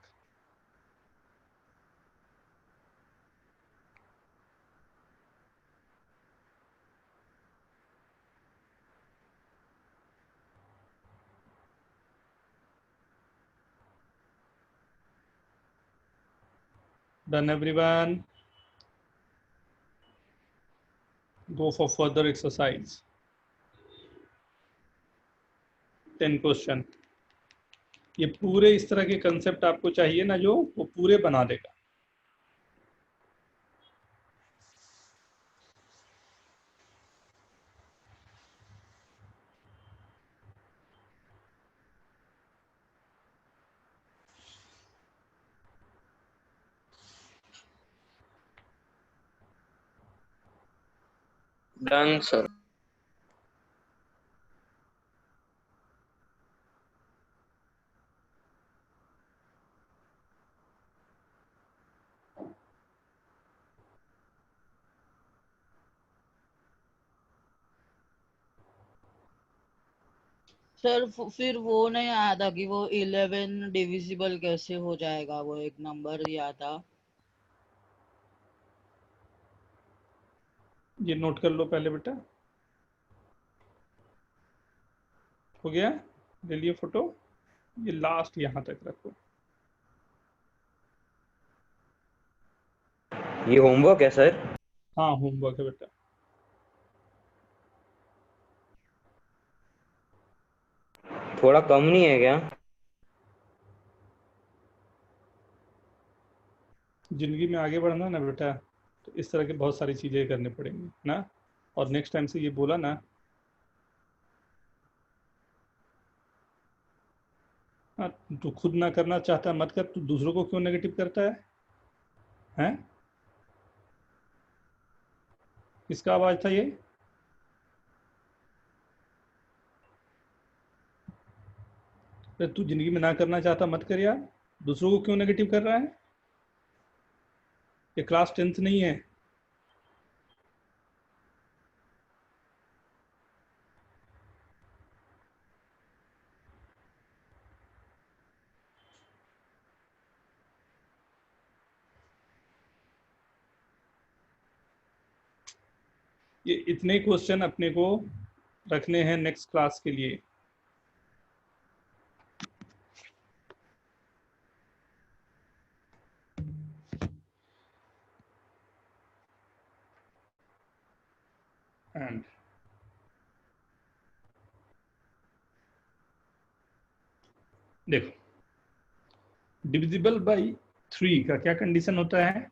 Done everyone? Go for further exercise. 10 question. ये पूरे इस तरह के कंसेप्ट आपको चाहिए ना, जो वो पूरे बना देगा। Done sir. सर फिर वो नहीं आया था कि वो 11 डिविजिबल कैसे हो जाएगा, वो एक नंबर दिया था। ये नोट कर लो पहले बेटा। हो गया? ले लिए फोटो? ये लास्ट यहाँ तक रखो। ये होमवर्क है सर? हाँ होमवर्क है बेटा। थोड़ा कम नहीं है क्या? जिंदगी में आगे बढ़ना ना बेटा, तो इस तरह के बहुत सारी चीजें करनी पड़ेंगी ना। और नेक्स्ट टाइम से ये बोला ना, हाँ, तू खुद ना करना चाहता मत कर, तू दूसरों को क्यों नेगेटिव करता है? हैं? किसका आवाज था ये? तू जिंदगी में ना करना चाहता मत कर यार, दूसरों को क्यों नेगेटिव कर रहा है? ये क्लास 10th नहीं है। ये इतने क्वेश्चन अपने को रखने हैं नेक्स्ट क्लास के लिए। एंड देखो, डिविजिबल बाई 3 का क्या कंडीशन होता है?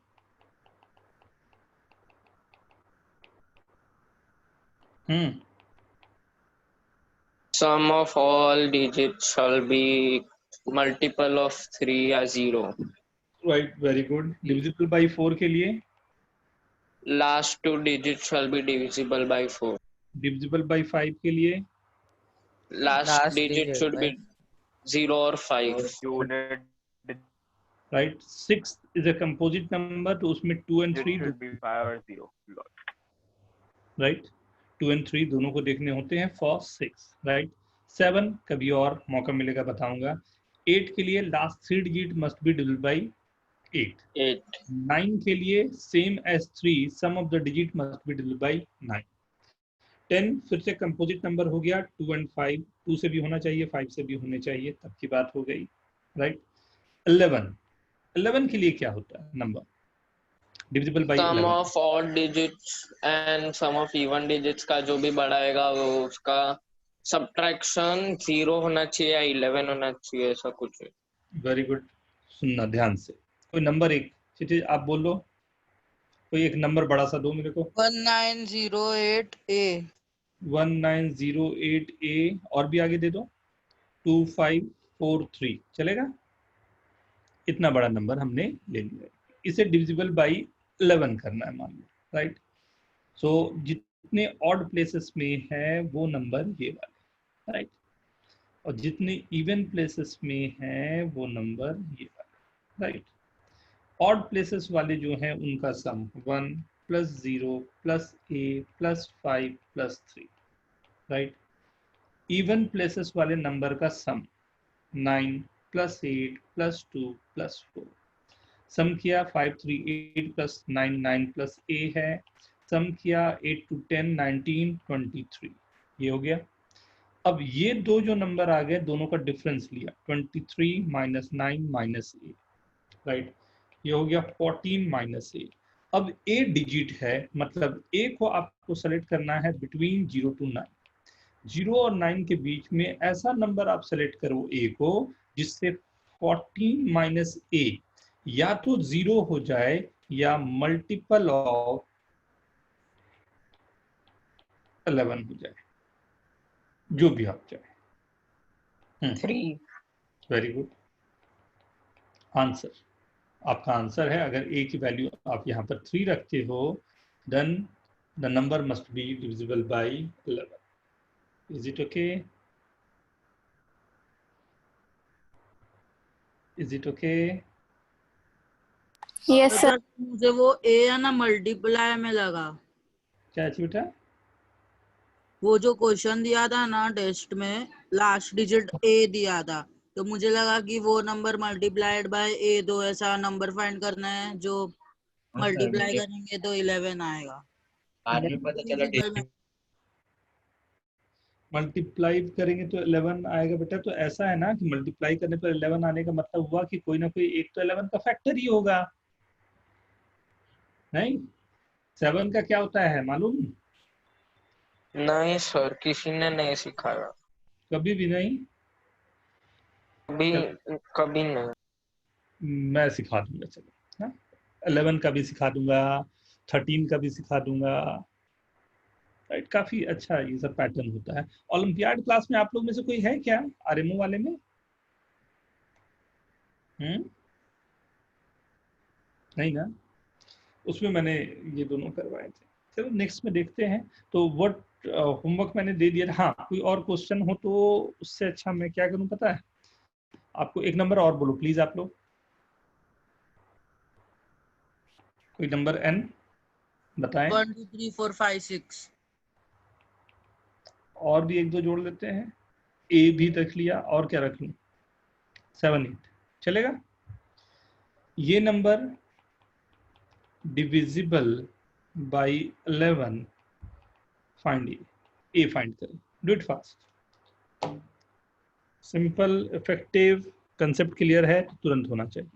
Sum of all digits shall be multiple of 3 या 0. Right, very good. Divisible by 4 के लिए? Last 2 digits shall be divisible by 4. Divisible by 5 के लिए? Last digit should be 0 or 5. unit right. 6 is a composite number, तो उसमें 2 and 3 should be 5 or 0. Right, 2 and 3 दोनों को देखने होते हैं फॉर 6। राइट। 7 कभी और मौका मिलेगा बताऊंगा। 8 के लिए last 3 digit must be divisible by 8। 9 के लिए same as 3, sum of the digit must be divisible by 9। 10 फिर से कंपोजिट नंबर हो गया, 2 and 5, 2 से भी होना चाहिए, 5 से भी होने चाहिए, तब की बात हो गई, राइट। 11 के लिए क्या होता है number divisible by sum 11? Of odd digits and sum of even digits का जो भी बढ़ाएगा वो उसका सब्ट्रैक्शन 0 होना चाहिए या 11 होना चाहिए, ऐसा कुछ है। वेरी गुड, सुनना ध्यान से। कोई नंबर एक क्षितिज आप बोल लो, कोई एक नंबर बड़ा सा दो मेरे को। 1908A। 1908A, और भी आगे दे दो, 2543, चलेगा? इतना बड़ा नंबर हमने ले लिया, इसे डिविजिबल बाय 11 करना है मान लो, राइट। सो जितने ऑड प्लेसेस में है वो नंबर ये वाले, राइट, और जितने इवन प्लेसेस में है वो नंबर ये वाले, राइट। ऑड प्लेसेस वाले जो हैं उनका सम 1 + 0 + a + 5 + 3, राइट। इवन प्लेसेस वाले नंबर का सम 9 + 8 + 2 + 4, सम किया 5 3 8 + 9 9 + a है, सम किया 8 2 10 19 23, ये हो गया। अब ये दो जो नंबर आ गए दोनों का डिफरेंस लिया, 23 - 9 - a, राइट, ये हो गया 14 - a। अब a डिजिट है, मतलब a को आपको सेलेक्ट करना है बिटवीन 0 to 9, 0 और 9 के बीच में ऐसा नंबर आप सेलेक्ट करो a को जिससे 14 - a या तो 0 हो जाए या मल्टीपल ऑफ 11 हो जाए, जो भी आप चाहे। 3। वेरी गुड आंसर, आपका आंसर है। अगर a की वैल्यू आप यहाँ पर 3 रखते हो, then the number must be divisible by 11। Is it okay? Is it okay? Yes sir. मुझे वो A है ना मल्टीप्लाई में लगा। क्या चाहिए बेटा? वो जो क्वेश्चन दिया था ना टेस्ट में, लास्ट डिजिट A दिया था, तो मुझे लगा कि वो नंबर मल्टीप्लाइड बाय A, दो ऐसा नंबर फाइंड करना है जो मल्टीप्लाई करेंगे तो 11 आएगा। मल्टीप्लाई करेंगे तो 11 आएगा बेटा। तो ऐसा है ना कि मल्टीप्लाई करने पर 11 आने का मतलब हुआ कि कोई ना कोई एक तो 11 का फैक्टर ही होगा, नहीं? 7 का क्या होता है मालूम? नहीं सर, किसी ने नहीं सिखाया, कभी भी नहीं। कभी कभी नहीं। मैं सिखा दूंगा, चलो ना, 11 का भी सिखा दूंगा, 13 का भी सिखा दूंगा, राइट। काफी अच्छा ये सब पैटर्न होता है। ओलंपियाड क्लास में आप लोग में से कोई है क्या आरएमओ वाले में? नहीं ना, उसमें मैंने ये दोनों करवाए थे। चलो नेक्स्ट में देखते हैं। तो व्हाट होमवर्क मैंने दे दिया। हाँ, कोई और क्वेश्चन हो तो उससे अच्छा मैं क्या करूं पता है आपको? एक नंबर और बोलो प्लीज आप लोग, कोई नंबर n बताएं। 1 2 3 4 5 6। और भी एक दो जोड़ लेते हैं, a भी रख लिया, और क्या रख लूं? 7 8 चलेगा? ये number divisible by 11 find a find करें। Do it fast, simple, effective, concept clear है तो तुरंत होना चाहिए।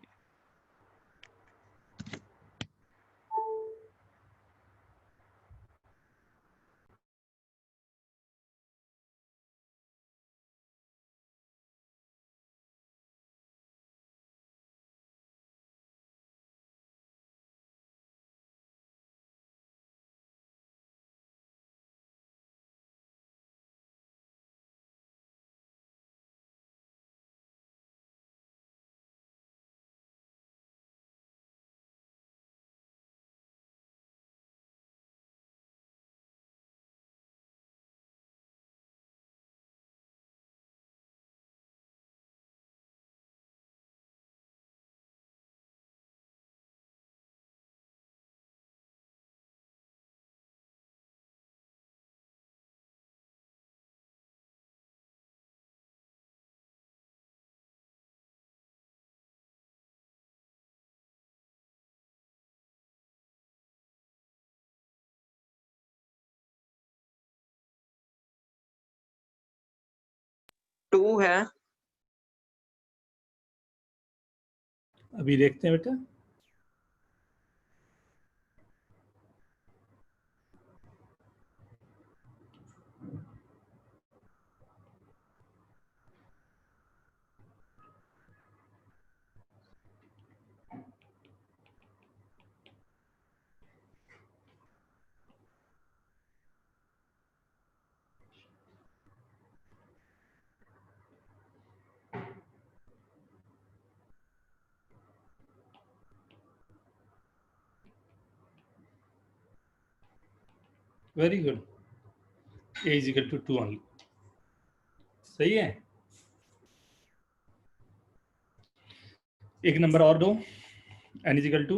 2 है। अभी देखते हैं बेटा। Very good, a is equal to 2 only। सही है। एक नंबर और दो, n is equal to,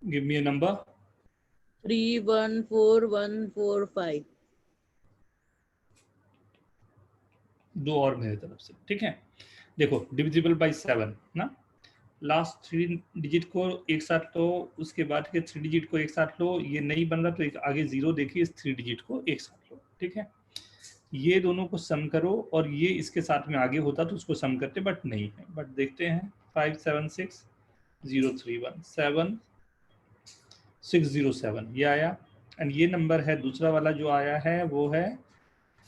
give me a number। 314145। दो और मेरे तरफ से, ठीक है। देखो डिविजिबल बाय 7 ना, लास्ट 3 डिजिट को एक साथ लो, उसके बाद के 3 डिजिट को एक साथ लो, ये नहीं बन रहा तो एक आगे 0 देखिए, इस 3 डिजिट को एक साथ लो, ठीक है। ये दोनों को सम करो, और ये इसके साथ में आगे होता तो उसको सम करते, बट नहीं है। बट देखते हैं, 576031 7607 ये आया। एंड ये नंबर है दूसरा वाला जो आया है वो है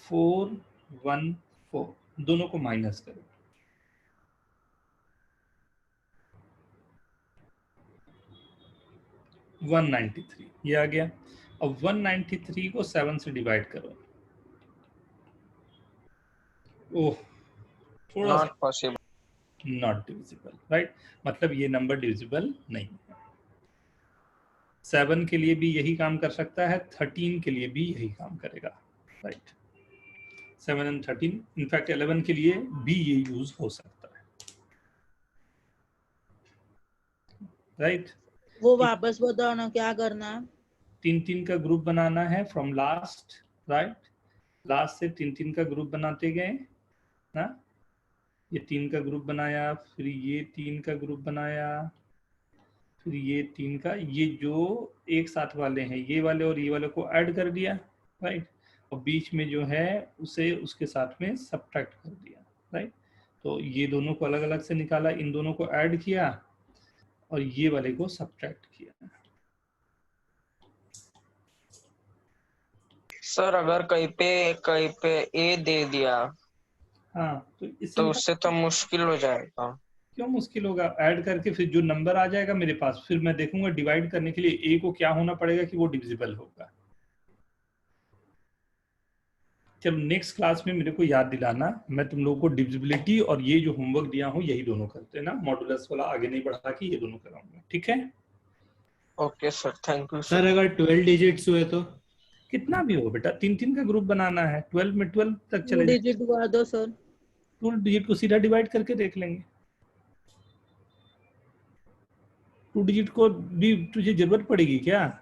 414। दोनों को माइनस करो, 193 ये आ गया। अब 193 को 7 से डिवाइड करो। ओह, थोड़ा not possible, not divisible, right. मतलब ये नंबर डिविजिबल नहीं है। 7 के लिए भी यही काम कर सकता है, 13 के लिए भी यही काम करेगा, राइट। 7 and 13, इनफैक्ट 11 के लिए भी ये यूज हो सकता है, राइट। वो वापस बताओ ना, क्या करना है? 3-3 का ग्रुप बनाना है फ्रॉम लास्ट, राइट। लास्ट से 3-3 का ग्रुप बनाते गए ना, ये 3 का ग्रुप बनाया, फिर ये 3 का ग्रुप बनाया, फिर ये 3 का, ये जो एक साथ वाले हैं ये वाले और ये वाले को ऐड कर दिया, राइट। और बीच में जो है उसे उसके साथ में सब्ट्रैक्ट कर दिया, राइट। तो ये दोनों को अलग अलग से निकाला, इन दोनों को ऐड किया और ये वाले को सब्ट्रैक्ट किया। सर अगर कहीं पे ए दे दिया हाँ, तो उससे तो मुश्किल हो जाएगा। क्यों मुश्किल होगा? ऐड करके फिर जो नंबर आ जाएगा मेरे पास, फिर मैं देखूंगा डिवाइड करने के लिए ए को क्या होना पड़ेगा कि वो डिविजिबल होगा। चलो नेक्स्ट क्लास में मेरे को याद दिलाना, मैं तुम लोगों को डिविजिबिलिटी और ये जो होमवर्क दिया हूँ यही दोनों करते हैं ना, मॉडुलस वाला आगे नहीं बढ़ा के ये दोनों कराऊंगा, ठीक है। Okay sir, thank you sir. अगर 12 डिजिट्स हुए तो? कितना भी हो बेटा, 3-3 का ग्रुप बनाना है, 12 में 12 तक 2 चले डिजिट हुआ दो सर। 2 डिजिट को सीधा डिवाइड करके देख लेंगे। 2 डिजिट को भी तुझे जरूरत पड़ेगी क्या?